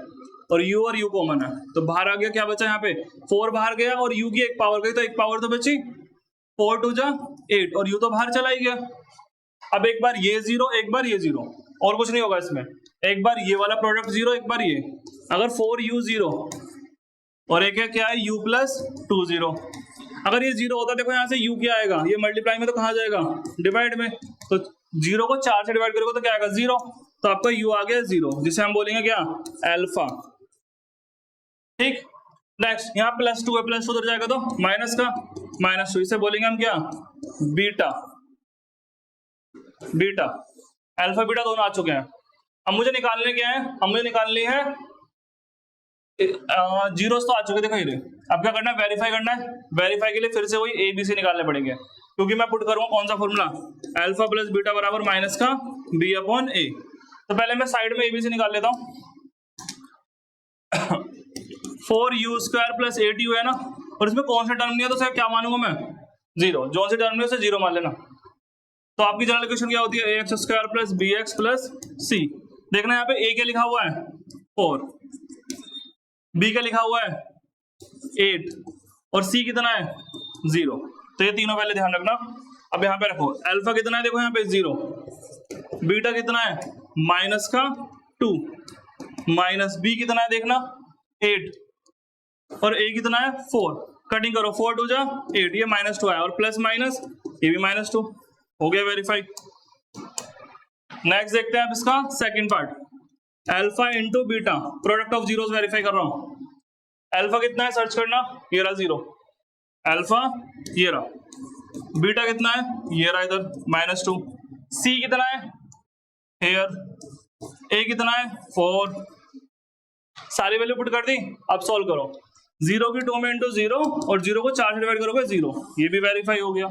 और u कॉमन है, तो बाहर आ गया, क्या बचा यहाँ पे 4 बाहर गया और u की एक पावर गई, तो एक पावर तो बची, 4 टू जा 8 और यू तो बाहर चला ही गया। अब एक बार ये 0 एक बार ये 0 और कुछ नहीं होगा इसमें, एक बार ये वाला प्रोडक्ट 0 एक बार ये, अगर 4u 0 और एक है क्या है u प्लस 2 0, अगर ये 0 होता देखो यहाँ से u क्या आएगा, ये मल्टीप्लाई में तो कहाँ जाएगा डिवाइड में, तो 0 को 4 से डिवाइड करोगे तो क्या आएगा 0, तो आपका u आ गया 0 जिसे हम बोलेंगे क्या अल्फा। ठीक, नेक्स्ट यहाँ प्लस 2 है, प्लस 2 उधर जाएगा तो माइनस का -2, इसे बोलेंगे हम क्या बीटा। बीटा अल्फा बीटा दोनों आ चुके हैं। अब मुझे निकालने क्या है, अब मुझे निकालनी है जीरोस तो आ चुके देखो ये। अब क्या करना है वेरीफाई करना है, वेरीफाई के लिए फिर से वही ए बी सी निकालने पड़ेंगे, क्योंकि मैं पुट करूंगा कौन सा फॉर्मूला अल्फा प्लस बीटा बराबर माइनस का बी अपॉन ए। तो पहले मैं साइड में ए बी सी निकाल लेता हूँ। 4u स्क्वायर प्लस 8u है ना, और इसमें कौन सा टर्म नहीं है तो सर क्या मानूंगा मैं 0, जो से टर्म नहीं है उसे 0 मान लेना। तो आपकी जनरल इक्वेशन क्या होती है ax square plus B X plus C. देखना यहाँ पे a क्या लिखा हुआ है 4, b क्या लिखा हुआ है 8 और c कितना है 0, तो ये तीनों पहले ध्यान रखना। अब यहाँ पे रखो अल्फा कितना है देखो यहाँ पे 0, बीटा कितना है माइनस का 2, माइनस b कितना है देखना 8 और a कितना है 4, कटिंग करो 4 टू जा 8, ये -2 आया और प्लस माइनस ये भी -2 हो गया वेरीफाई। नेक्स्ट देखते हैं अब इसका second part, alpha into beta product of zeros verify कर रहा हूं। अल्फा कितना है सर्च करना, ये रहा 0, अल्फा ये रहा, बीटा कितना है ये रहा इधर -2, सी कितना है हेयर, ए कितना है 4, सारी वैल्यू पुट कर दी। अब सॉल्व करो, 0 की 2 में इंटू 0 और 0 को 4 से डिवाइड करोगे 0, ये भी वेरीफाई हो गया।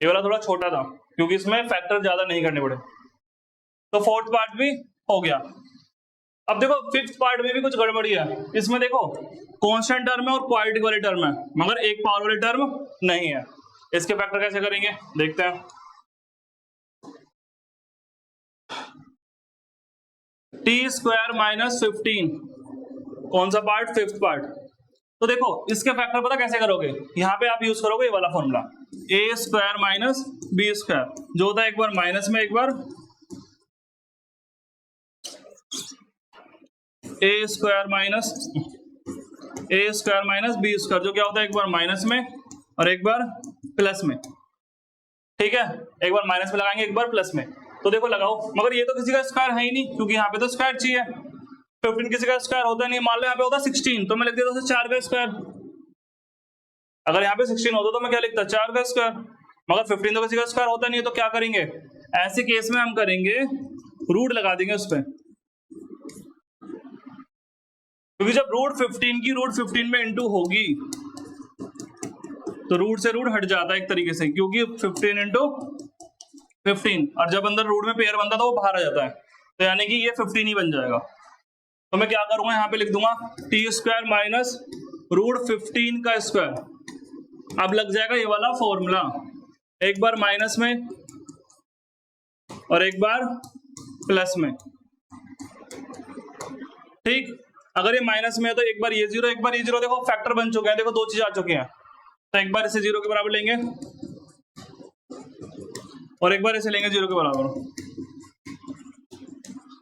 ये वाला थोड़ा छोटा था क्योंकि इसमें फैक्टर ज्यादा नहीं करने पड़े, तो फोर्थ पार्ट भी हो गया। अब देखो फिफ्थ पार्ट में भी कुछ गड़बड़ी है, इसमें देखो कांस्टेंट टर्म है और क्वालिटी वाली टर्म है मगर एक पावर वाली टर्म नहीं है। इसके फैक्टर कैसे करेंगे देखते हैं। टी स्क्वायर माइनस 15, कौन सा पार्ट फिफ्थ पार्ट। तो देखो इसके फैक्टर पता कैसे करोगे, यहाँ पे आप यूज करोगे ये वाला फॉर्मूला ए स्क्वायर माइनस बी स्क्वायर, जो होता है एक बार माइनस में एक बार ए स्क्वायर माइनस बी स्क्वायर, जो क्या होता है एक बार माइनस में और एक बार प्लस में। ठीक है, एक बार माइनस में लगाएंगे एक बार प्लस में, तो देखो लगाओ, मगर ये तो किसी का स्क्वायर है ही नहीं क्योंकि यहाँ पे तो स्क्वायर चाहिए। 15 किसी का स्क्वायर होता नहीं, मान लो यहाँ पे होता 16 तो मैं लिख देता हूँ 4 का स्क्वायर। अगर यहाँ पे 16 होता तो मैं क्या लिखता 4 का स्क्वायर, मगर 15 तो किसी का स्क्वायर होता नहीं है, तो क्या करेंगे ऐसे केस में हम करेंगे रूट लगा देंगे उस पर, क्योंकि जब रूट 15 की रूट 15 में इंटू होगी तो रूट से रूट हट जाता है एक तरीके से, क्योंकि 15 इंटू 15 और जब अंदर रूट में पेयर बनता तो वो बाहर आ जाता है, तो यानी कि ये 15 ही बन जाएगा। तो मैं क्या करूंगा यहाँ पे लिख दूंगा टी स्क्वायर माइनस रूट 15 का स्क्वायर। अब लग जाएगा ये वाला फॉर्मूला, एक बार माइनस में और एक बार प्लस में। ठीक, अगर ये माइनस में है तो एक बार ये 0 एक बार ये 0, देखो फैक्टर बन चुके हैं, देखो दो चीज आ चुके हैं, तो एक बार इसे 0 के बराबर लेंगे और एक बार इसे लेंगे 0 के बराबर।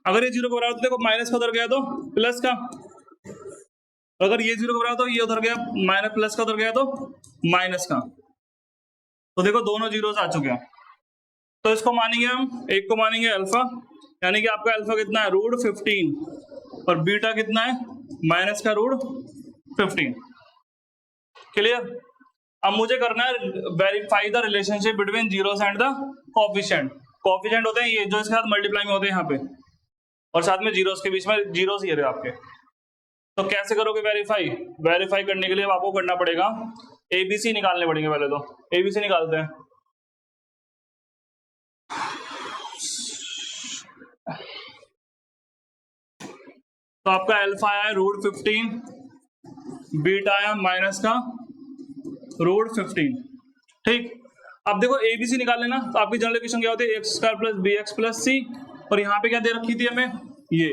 अगर ये 0 के बराबर तो देखो माइनस का उधर गया तो प्लस का, अगर ये 0 के बराबर तो ये उधर गया माइनस, प्लस का उधर गया तो माइनस का, तो देखो दोनों जीरोस आ चुके हैं। तो इसको मानेंगे हम, एक को मानेंगे अल्फा, यानी कि आपका अल्फा कितना है रूट 15 और बीटा कितना है माइनस का रूट 15। क्लियर। अब मुझे करना है verify the relationship between zeros and the coefficient. Coefficient होते हैं ये जो इसके साथ मल्टीप्लाई में होते हैं यहाँ पे, और साथ में जीरोस के बीच में जीरोस ये रहे आपके। तो कैसे करोगे वेरीफाई, वेरीफाई करने के लिए आपको करना पड़ेगा एबीसी निकालने पड़ेंगे। पहले तो एबीसी निकालते हैं। तो आपका अल्फा आया रूट 15, बीटा आया माइनस का रूट 15। ठीक, अब देखो एबीसी निकाल लेना, तो आपकी जनरल इक्वेशन क्या होती है X square plus B X plus C, और यहाँ पे क्या दे रखी थी हमें ये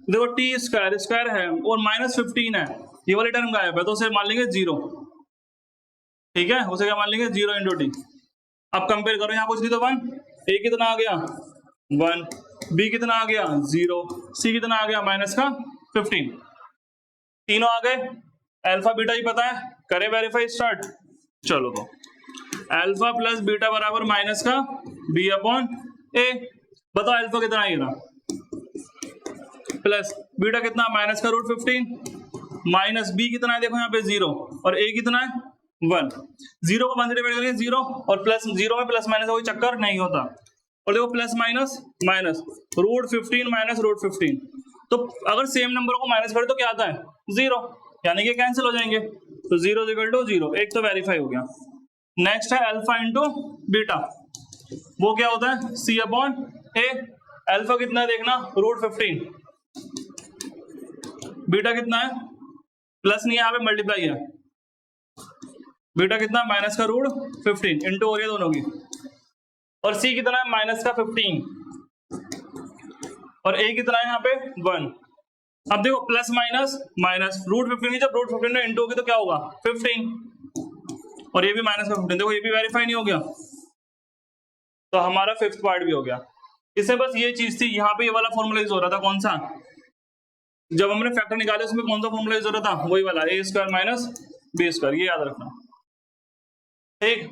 देखो टी स्क्वायर, स्क्वायर है और -15 है, ये वाली टर्म गायब है तो उसे मान लेंगे 0। ठीक है, उसे क्या मान लेंगे 0 इंटू टी। अब कंपेयर करो, यहाँ कुछ नहीं तो 1, ए कितना आ गया 1, बी कितना आ गया 0, सी कितना आ गया -15, तीनों आ गए। अल्फा बीटा ही पता है, करे वेरीफाई स्टार्ट। चलो तो अल्फा प्लस बीटा बराबर -b अपॉन ए। बताओ अल्फा कितना आएगा प्लस बीटा कितना -√15 माइनस बी कितना है, देखो यहाँ पे 0 और ए कितना है 1। 0 को 1 से डिवाइड करेंगे 0 और प्लस 0 में प्लस माइनस का कोई चक्कर नहीं होता। और देखो प्लस माइनस माइनस √15 माइनस √15, तो अगर सेम नंबर को माइनस करें तो क्या आता है 0, यानी कि कैंसिल हो जाएंगे। तो 0 इक्वल टू 0, एक तो वेरीफाई हो गया। नेक्स्ट है अल्फा इंटू बीटा, वो क्या होता है c अपॉन ए। अल्फा कितना है देखना √15, बीटा कितना है प्लस नहीं है, यहाँ पे मल्टीप्लाई है, बीटा कितना -√15 इंटू हो रही है दोनों की, और c कितना है -15 और a कितना है यहाँ पे 1। अब देखो प्लस माइनस माइनस √15 की जब √15 में इंटू होगी तो क्या होगा 15, और ये भी -15, देखो ये भी वेरीफाई नहीं हो गया, तो हमारा फिफ्थ पार्ट भी हो गया। इससे बस ये चीज थी, यहाँ पे ये वाला फॉर्मूला यूज हो रहा था, कौन सा, जब हमने फैक्टर निकाले उसमें कौन सा फॉर्मूला यूज हो रहा था, वही वाला a² - b², ये याद रखना। ठीक,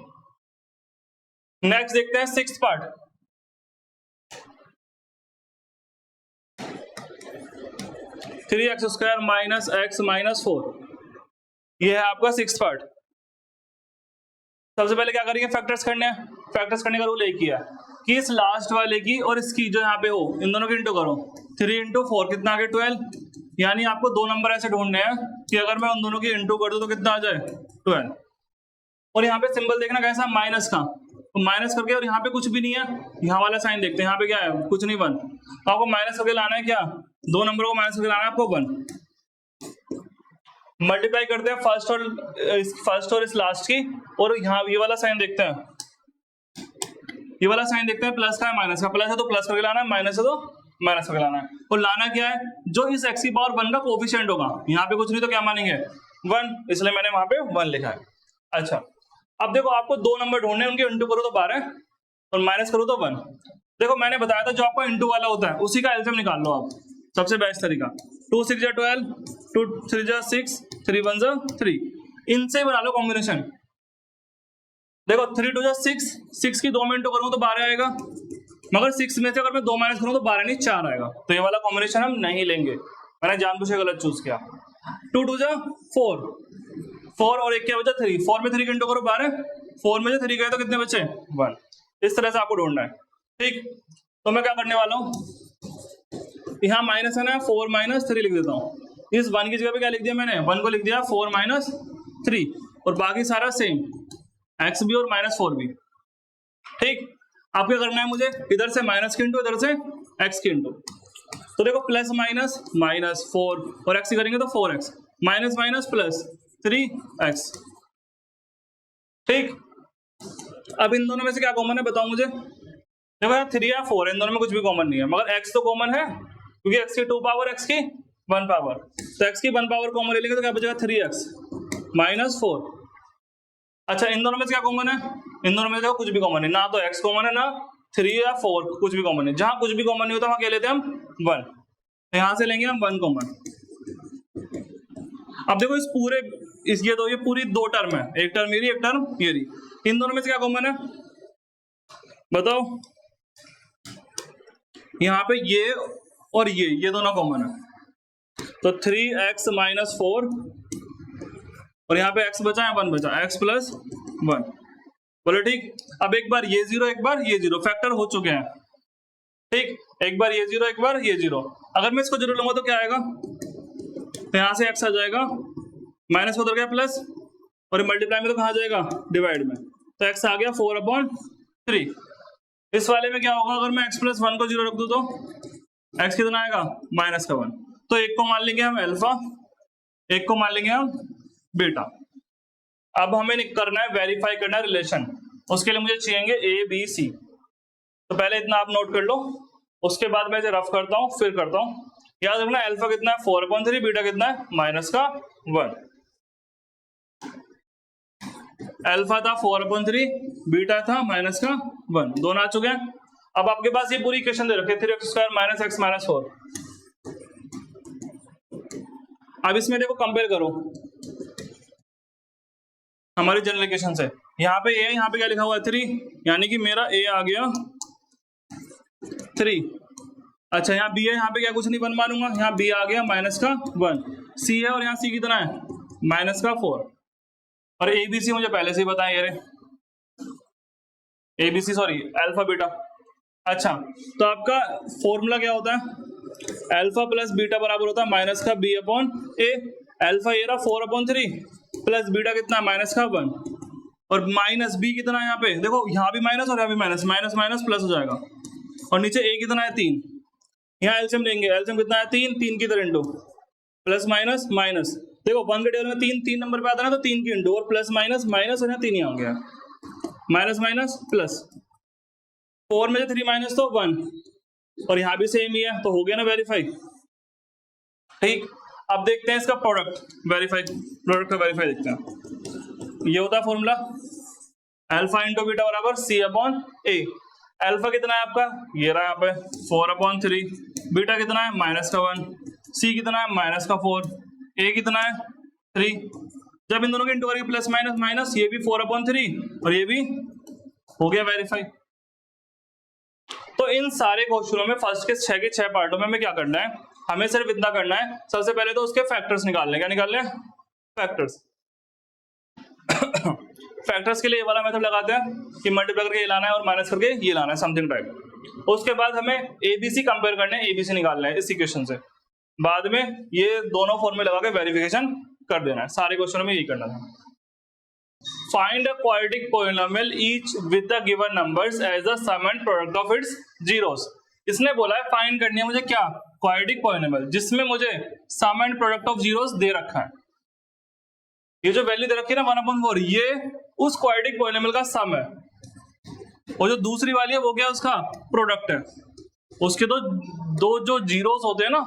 नेक्स्ट देखते हैं sixth part. Three x² - x-4, ये है आपका सिक्स्थ पार्ट। सबसे पहले क्या करेंगे, फैक्टर्स करने हैं। फैक्टर्स करने का रूल एक ही है कि इस लास्ट वाले की और इसकी जो यहाँ पे हो, इन दोनों की इंटू करो। 3 × 4 कितना आ गया 12, यानी आपको दो नंबर ऐसे ढूंढने हैं कि अगर मैं उन दोनों की इंटू कर दूं तो कितना आ जाए 12। और यहाँ पे सिंबल देखना कैसा, माइनस का, तो माइनस करके, और यहाँ पे कुछ भी नहीं है, यहाँ वाला साइन देखते हैं, यहाँ पे क्या है, कुछ नहीं 1, तो आपको माइनस करके लाना है, क्या दो नंबर को माइनस करके लाना है आपको 1। मल्टीप्लाई करते हैं फर्स्ट और इस लास्ट की, और यहाँ ये वाला साइन देखते हैं, ये वाला साइन देखते हैं, प्लस का है माइनस का, प्लस है तो प्लस करके लाना है, माइनस है तो माइनस करके लाना है। और लाना क्या है, जो इस x की पावर 1 का कोफिशिएंट होगा, यहाँ पे कुछ नहीं तो क्या मानेंगे 1, इसलिए मैंने वहां पे 1 लिखा है। अच्छा, अब देखो आपको दो नंबर ढूंढने, उनके इंटू करो तो 12 और माइनस करो तो 1। देखो मैंने बताया था जो आपका इंटू वाला होता है उसी का एलसीएम निकाल लो आप, सबसे बेस्ट तरीका। 2 6 = 12, 2 3 = 6, 3 1 = 3, इनसे बना लो कॉम्बिनेशन। देखो 3 2 = 6, 6 की 2 में इंटू करूंगा तो 12 आएगा, मगर 6 में से अगर मैं 2 माइनस करूँ तो 12 नहीं 4 आएगा, तो ये वाला कॉम्बिनेशन हम नहीं लेंगे, मैंने जानबूझ के गलत चूज किया। 2 2 = 4, 4 और 1 क्या बचा 3, 4 में 3 इंटू करो 12, 4 में से 3 गए तो कितने बचे 1। इस तरह से आपको ढूंढना है। ठीक, तो मैं क्या करने वाला हूँ, यहाँ माइनस है ना, 4 - 3 लिख देता हूँ। इस 1 की जगह पे क्या लिख दिया मैंने, 1 को लिख दिया 4 - 3, और बाकी सारा सेम, x भी और -4 भी। ठीक, आप क्या करना है, मुझे इधर से माइनस की इंटू, इधर से x की इंटू। तो देखो प्लस माइनस -4 और x करेंगे तो 4x, minus minus plus 3x। ठीक, अब इन दोनों में से क्या कॉमन है बताओ मुझे। देखो यार 3 या 4 इन दोनों में कुछ भी कॉमन नहीं है, मगर x तो कॉमन है, क्योंकि x की 2 पावर x की 1 पावर, तो x की 1 पावर कॉमन ले लेंगे तो क्या बचेगा 3x - 4। अच्छा, इन दोनों में से क्या कॉमन है, इन दोनों में से कुछ भी कॉमन है, ना तो x कॉमन है ना 3 या 4, कुछ भी कॉमन है। जहां कुछ भी कॉमन नहीं होता वहां क्या लेते हैं हम 1, तो यहां से लेंगे हम 1 कॉमन। अब देखो इस पूरे ये पूरी दो टर्म है, एक टर्म ये, एक टर्म ये, इन दोनों में से क्या कॉमन है बताओ। यहाँ पे ये और ये दोनों कॉमन है, तो 3x - 4, और यहाँ पे x बचा है 1 बचा, x + 1, बोलो ठीक। अब एक बार ये 0 एक बार ये 0 फैक्टर हो चुके हैं। ठीक, एक बार ये 0 एक बार ये 0, अगर मैं इसको 0 लूंगा तो क्या आएगा, तो यहाँ से x आ जाएगा, माइनस उधर गया प्लस, और मल्टीप्लाई में तो कहाँ जाएगा डिवाइड में, तो x आ गया 4/3। इस वाले में क्या होगा, अगर मैं x + 1 को 0 रख दूं तो x कितना आएगा -1। तो एक को मान लेंगे हम अल्फा, एक को मान लेंगे हम बीटा। अब हमें करना है वेरीफाई करना है रिलेशन, उसके लिए मुझे चाहिए a b c। तो पहले इतना आप नोट कर लो, उसके बाद मैं इसे रफ करता हूँ फिर करता हूँ। याद रखना अल्फा कितना है 4/3, बीटा कितना है -1। अल्फा था 4/3, बीटा था माइनस का 1, दोनों आ चुके हैं। अब आपके पास ये पूरी इक्वेशन दे रखी है 3x² माइनस x माइनस 4। अब इसमें देखो कंपेयर करो हमारी जनरल इक्वेशन से। यहाँ पे a, यहाँ पे क्या लिखा हुआ है 3, यानी कि मेरा a आ गया 3। अच्छा यहाँ b है, यहाँ पे क्या कुछ नहीं 1 मानूंगा, यहाँ b आ गया माइनस का 1। c है और यहाँ c कितना है माइनस का 4। और ABC मुझे पहले से ही बताया ये रे, ABC सॉरी अल्फा बीटा। अच्छा तो आपका फॉर्मूला क्या होता है, अल्फा प्लस बीटा बराबर होता है माइनस का b/a। अल्फा ये रहा 4/3 प्लस बीटा कितना माइनस का 1, और माइनस b कितना है यहाँ पे देखो, यहाँ भी माइनस और यहाँ भी माइनस, माइनस माइनस प्लस हो जाएगा। और नीचे a कितना है 3, यहाँ एलसीएम लेंगे, एलसीएम कितना है 3, 3 की तरह इंटू प्लस माइनस माइनस। देखो 1 के टेबल में 3 3 नंबर पे आता है ना, तो 3 की इंटू और प्लस माइनस माइनस, और यहाँ 3 ही आ गया, माइनस माइनस प्लस। 4 में से 3 माइनस तो 1, और यहाँ भी सेम ही है, तो हो गया ना वेरीफाई। ठीक, अब देखते हैं इसका प्रोडक्ट वेरीफाई, प्रोडक्ट का वेरीफाई देखते हैं। ये होता है फॉर्मूला अल्फा इंटू बीटा बराबर c/a। अल्फा कितना है आपका, ये रहा यहाँ पे 4/3, बीटा कितना है माइनस का 1, c कितना है माइनस का 4, a कितना है 3। जब इन दोनों के इंटू करेंगे प्लस माइनस माइनस, ये भी 4/3 और ये भी हो गया वेरीफाई। तो इन सारे क्वेश्चनों में फर्स्ट के 6 के 6 पार्टों में हमें क्या करना है, हमें सिर्फ इतना करना है, सबसे पहले तो उसके फैक्टर्स निकालने। क्या निकालने हैं, फैक्टर्स। फैक्टर्स के लिए ये वाला मेथड लगाते हैं कि मल्टीप्लाई करके ये लाना है और माइनस करके ये लाना है, समथिंग टाइप। उसके बाद हमें एबीसी कंपेयर करने हैं, एबीसी निकालना है इस इक्वेशन से। बाद में ये दोनों फॉर्मूले लगा के वेरिफिकेशन कर देना है। सारे क्वेश्चनों में यही करना था। Find a quadratic polynomial each with the given numbers as the sum and product of its zeros. इसने बोला है फाइंड करनी है मुझे क्या, क्वाड्रेटिक पॉलिनोमियल जिसमें मुझे सम एंड प्रोडक्ट ऑफ जीरोस दे रखा है। ये जो वैल्यू दे रखी है ना 1/4, ये उस क्वाड्रेटिक पॉलिनोमियल का सम है, और जो दूसरी वाली है वो क्या उसका प्रोडक्ट है। उसके दो जो जीरोस होते हैं ना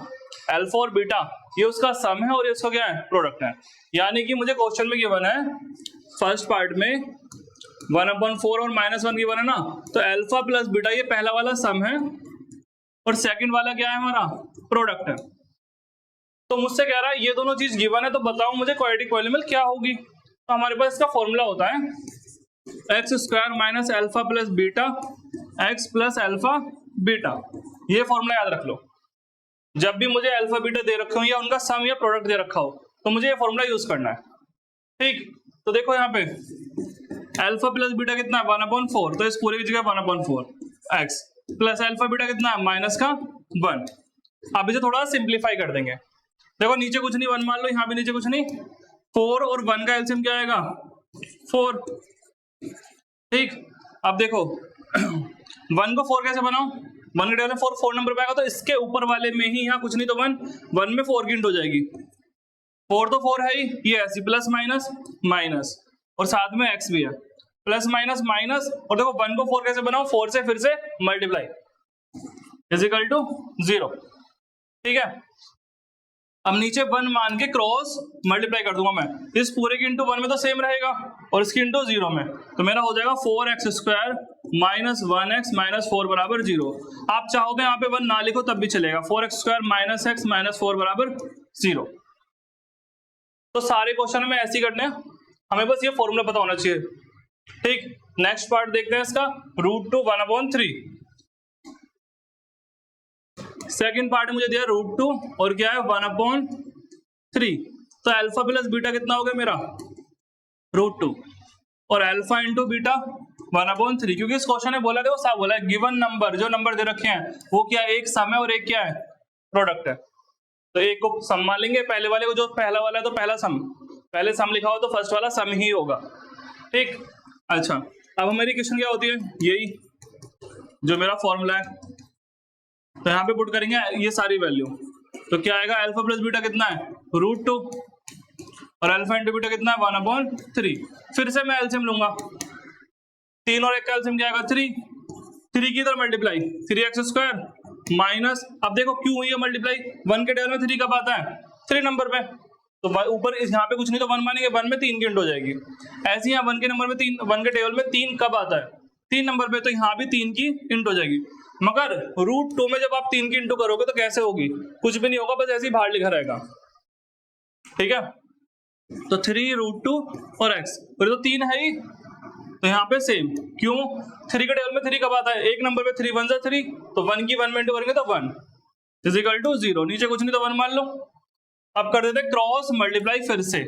अल्फा और बीटा, ये उसका सम है और ये उसका क्या है प्रोडक्ट है। यानी कि मुझे क्वेश्चन में गिवन है फर्स्ट पार्ट में 1/4 और -1 गिवन है ना, तो अल्फा प्लस बीटा ये पहला वाला सम है और सेकंड वाला क्या है हमारा प्रोडक्ट है। तो मुझसे कह रहा है ये दोनों चीज गिवन है, तो बताओ मुझे क्वाड्रेटिक पॉलिनोमियल क्या होगी। तो हमारे पास इसका फॉर्मूला होता है x² minus alpha plus beta x plus alpha beta. ये फॉर्मूला याद रख लो। जब भी मुझे अल्फा बीटा दे रखे हो या उनका सम या प्रोडक्ट दे रखा हो, तो मुझे ये फॉर्मूला यूज करना है। ठीक, तो देखो यहाँ पे अल्फा प्लस बीटा कितना है 1/4, तो इस पूरे की जगह 1/4 x प्लस अल्फा बीटा कितना है माइनस का 1। अब इसे थोड़ा सिंप्लीफाई कर देंगे। देखो नीचे कुछ नहीं 1 मान लो, यहाँ भी नीचे कुछ नहीं, 4 और 1 का एलसीएम क्या आएगा 4। ठीक, अब देखो 1 को 4 कैसे बनाओ, 1 के टेबल में 4 नंबर पे आएगा, तो इसके ऊपर वाले में ही यहाँ कुछ नहीं तो 1 में 4 की इंटू हो जाएगी। 4 तो 4 है ही, ये ऐसी प्लस माइनस माइनस और साथ में x भी है, प्लस माइनस माइनस। और देखो 1 को 4 कैसे बनाओ, 4 से फिर से मल्टीप्लाई इज इक्वल टू 0। ठीक है, अब नीचे 1 मान के क्रॉस मल्टीप्लाई कर दूंगा मैं, इस पूरे की इंटू 1 में तो सेम रहेगा और इसकी इंटू 0 में, तो मेरा हो जाएगा 4x² माइनस 1x माइनस 4 बराबर 0। आप चाहो तो यहाँ पे 1 ना लिखो तब भी चलेगा, 4x² माइनस x माइनस 4 बराबर 0। तो सारे क्वेश्चन में ऐसे ही करने हैं, हमें बस ये फॉर्मूला पता होना चाहिए। ठीक, नेक्स्ट पार्ट देखते हैं इसका, √2 1/3। सेकेंड पार्ट मुझे दिया √2 और क्या है 1/3। तो अल्फा प्लस बीटा कितना हो गया मेरा √2 और अल्फा इंटू बीटा 1/3, क्योंकि इस क्वेश्चन ने बोला देखो साहब बोला है गिवन नंबर, जो नंबर दे रखे हैं वो क्या है, एक सम है और एक क्या है प्रोडक्ट है। तो एक को सम मान लेंगे, पहले वाले को जो पहला वाला है तो पहला सम, पहले सम लिखा हो तो फर्स्ट वाला सम ही होगा। ठीक, अच्छा अब मेरी क्वेश्चन क्या होती है, यही जो मेरा फॉर्मूला है, तो यहाँ पे पुट करेंगे ये सारी वैल्यू, तो क्या आएगा अल्फा प्लस बीटा कितना है √2 और अल्फा इंटू बीटा कितना है 1/3। फिर से मैं एलसीएम लूंगा, 3 और 1 का एलसीएम क्या आएगा 3 की इधर मल्टीप्लाई 3x² माइनस, अब देखो क्यों हुई है मल्टीप्लाई, 1 के टेबल में 3 कब आता है 3 नंबर पे, तो ऊपर यहाँ पे कुछ नहीं तो 1 मानेंगे, 1 में 3 की इंटू हो जाएगी। ऐसे यहाँ 1 के नंबर में 3, 1 के टेबल में 3 कब आता है? 3 नंबर पे, तो यहाँ भी 3 की इंटू हो जाएगी। मगर √2 में जब आप 3 की इंटू करोगे तो कैसे होगी? कुछ भी नहीं होगा, बस ऐसे ही बाहर लिखा रहेगा। ठीक है, तो 3√2 और x, और तो 3 है ही, तो यहाँ पे सेम। क्यों? 3 के टेबल में 3 कब आता है? एक नंबर पे 3 1 3, तो 1 की 1 में इंटू करेंगे तो 1 इज इक्वल टू 0। नीचे कुछ नहीं तो 1 मान लो। अब कर देते क्रॉस मल्टीप्लाई फिर से,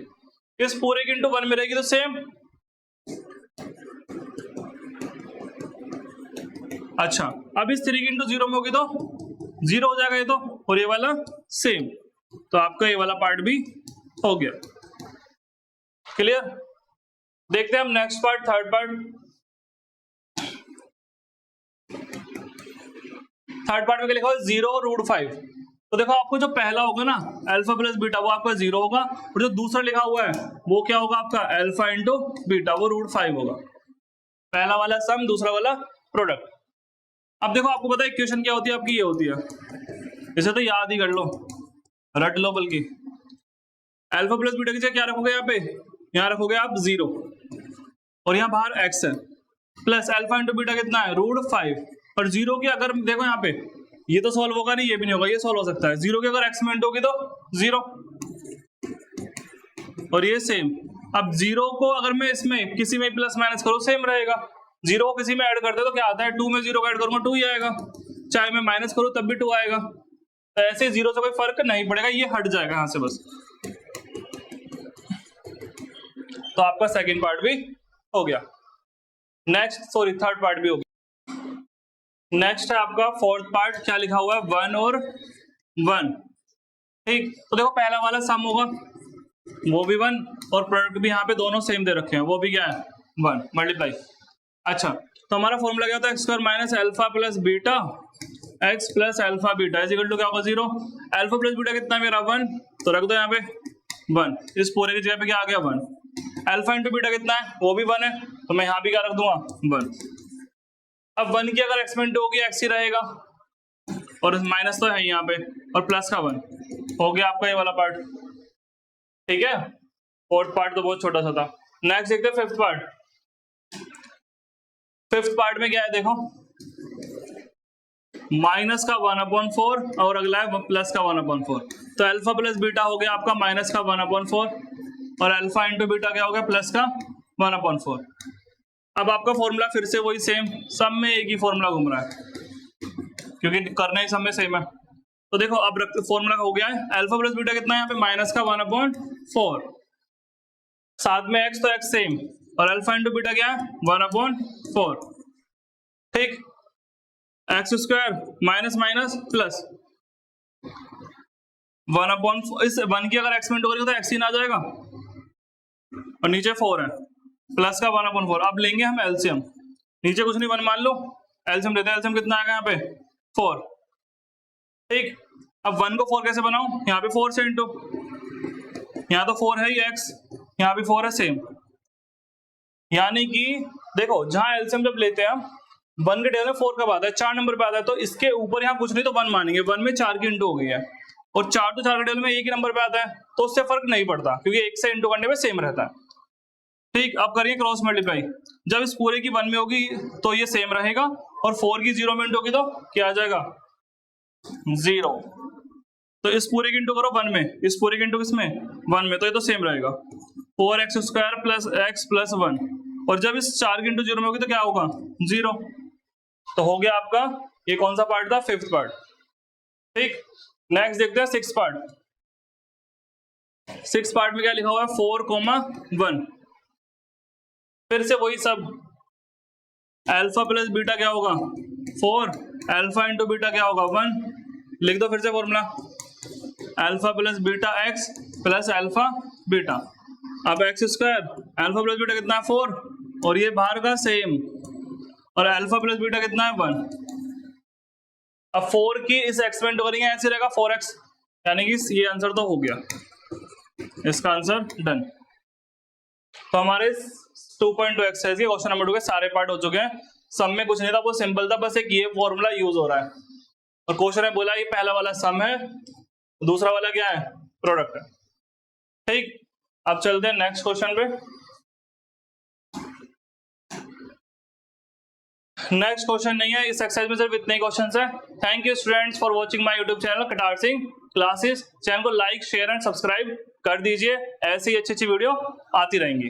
इस पूरे की इंटू 1 में रहेगी तो सेम। अच्छा, अब इस 3 की इंटू 0 में होगी तो 0 हो जाएगा ये तो, और ये वाला सेम। तो आपका ये वाला पार्ट भी हो गया। क्लियर? देखते हैं हम next part, third part. Third part में क्या लिखा हुआ है? 0√5। तो देखो आपको जो पहला होगा ना अल्फा प्लस बीटा, वो आपका 0 होगा, और जो दूसरा लिखा हुआ है वो क्या होगा आपका? अल्फा इंटू बीटा, वो √5 होगा। पहला वाला सम, दूसरा वाला प्रोडक्ट। अब देखो आपको पता है इक्वेशन क्या होती है आपकी? ये होती है, इसे तो याद ही कर लो, रट लो बल्कि। अल्फा प्लस बीटा की जगह क्या रखोगे? यहाँ पे यहाँ रखोगे आप 0, और यहाँ बाहर x है, प्लस अल्फा इंटू बीटा कितना है? √5। और 0 की अगर देखो यहाँ पे, ये तो सॉल्व होगा नहीं, ये भी नहीं होगा, ये सॉल्व हो सकता है। 0 की अगर x में इंटू होगी तो 0, और ये सेम। अब 0 को अगर मैं इसमें किसी में प्लस माइनस करूँ सेम रहेगा। 0 को किसी में ऐड करते तो क्या आता है? 2 में 0 को ऐड करूंगा 2 ही आएगा, चाहे मैं माइनस करूँ तब भी 2 आएगा। तो ऐसे 0 से कोई फर्क नहीं पड़ेगा, ये हट जाएगा यहाँ से बस। तो आपका सेकंड पार्ट भी हो गया। नेक्स्ट, सॉरी थर्ड पार्ट भी हो गया। नेक्स्ट है आपका फोर्थ पार्ट। क्या लिखा हुआ है? 1 और 1। ठीक, तो देखो पहला वाला सम होगा, वो भी 1, और प्रोडक्ट भी यहाँ पे दोनों सेम दे रखे हैं, वो भी क्या है? 1 मल्टीप्लाई। अच्छा, तो हमारा फॉर्मूला क्या होता है? x² minus alpha plus beta x plus alpha beta is equal to क्या होगा? 0। अल्फा प्लस बीटा कितना है मेरा? 1, तो रख दो यहाँ पे 1, इस पूरे की जगह पे क्या आ गया? 1। अल्फा इंटू बीटा कितना है? वो भी 1 है, तो मैं यहाँ भी क्या रख दूंगा? 1। अब 1 की अगर x में इंटू होगी x ही रहेगा, और माइनस तो है यहाँ पे, और प्लस का 1 हो गया आपका ये वाला पार्ट। ठीक है, फोर्थ पार्ट तो बहुत छोटा सा था। नेक्स्ट देखते हैं फिफ्थ पार्ट। फिफ्थ पार्ट में क्या है देखो, माइनस का 1/4 और अगला है प्लस का 1/4। तो अल्फा प्लस बीटा हो गया आपका माइनस का 1/4, और अल्फा इंटू बीटा क्या हो गया? प्लस का 1/4। अब आपका फॉर्मूला फिर से वही सेम, सब में एक ही फॉर्मूला घूम रहा है क्योंकि करना ही सब में सेम है। तो देखो अब फॉर्मूला हो गया है, अल्फा प्लस बीटा कितना है यहाँ पे? माइनस का 1/4, साथ में x, तो x सेम, और अल्फा इंटू बीटा क्या है? 1/4। ठीक, x² माइनस माइनस प्लस 1/4, इस 1 की अगर x में इंटू करेंगे तो x ही ना आ जाएगा, और नीचे 4 है, प्लस का 1/4। अब लेंगे हम एलसीएम, नीचे कुछ नहीं 1 मान लो, एलसीएम लेते हैं। एलसीएम कितना आएगा यहाँ पे? 4। ठीक, अब 1 को 4 कैसे बनाऊं? यहाँ पे 4 से इंटू, यहाँ तो 4 है ही x, यहाँ भी 4 है सेम। यानी कि देखो जहां एलसीएम जब लेते हैं हम, 1 के टेबल में 4 कब आता है? 4 नंबर पे आता है, तो इसके ऊपर यहाँ कुछ नहीं तो 1 मानेंगे। 1 में 4 की इंटू हो गई है, और 4 तो 4 के टेबल में एक ही नंबर पे आता है, तो उससे फर्क नहीं पड़ता क्योंकि 1 से इंटू करने में सेम रहता है। ठीक, अब करिए क्रॉस मल्टीप्लाई। जब इस पूरे की 1 में होगी तो ये सेम रहेगा, और 4 की 0 में इंटू होगी तो क्या आ जाएगा? 0। तो इस पूरे की इंटू करो 1 में, इस पूरे की इंटू किसमें? 1 में, तो ये तो सेम रहेगा, 4x² प्लस x प्लस 1। और जब इस 4 की इंटू 0 में होगी तो क्या होगा? 0। तो हो गया आपका, ये कौन सा पार्ट था? Fifth part. ठीक, नेक्स्ट देखते हैं सिक्स पार्ट। सिक्स पार्ट में क्या लिखा हुआ है? 4,1। फिर से वही सब, अल्फा प्लस बीटा क्या होगा? 4, अल्फा इंटू बीटा क्या होगा? 1। लिख दो फिर से formula, alpha plus beta x plus alpha beta. अब x², अल्फा प्लस बीटा कितना है? 4, और ये बाहर का सेम, और अल्फा प्लस बीटा कितना है? 1। अब 4 की इस एक्सपेंड करेंगे, ऐसे रहेगा 4x, यानी कि ये आंसर तो हो गया, इसका आंसर डन। तो हमारे 2.2 एक्सरसाइज के क्वेश्चन नंबर 2 के सारे पार्ट हो चुके हैं। सम में कुछ नहीं था, वो सिंपल था, बस एक ये फॉर्मूला यूज हो रहा है। और क्वेश्चन में बोला ये पहला वाला सम है, दूसरा वाला क्या है? प्रोडक्ट है। ठीक, अब चलते हैं नेक्स्ट क्वेश्चन पे। नेक्स्ट क्वेश्चन नहीं है, इस एक्सरसाइज में सिर्फ इतने ही क्वेश्चंस हैं। Thank you students for watching my YouTube channel Katar Singh classes. Channel को लाइक शेयर एंड सब्सक्राइब कर दीजिए, ऐसी अच्छी अच्छी वीडियो आती रहेंगी।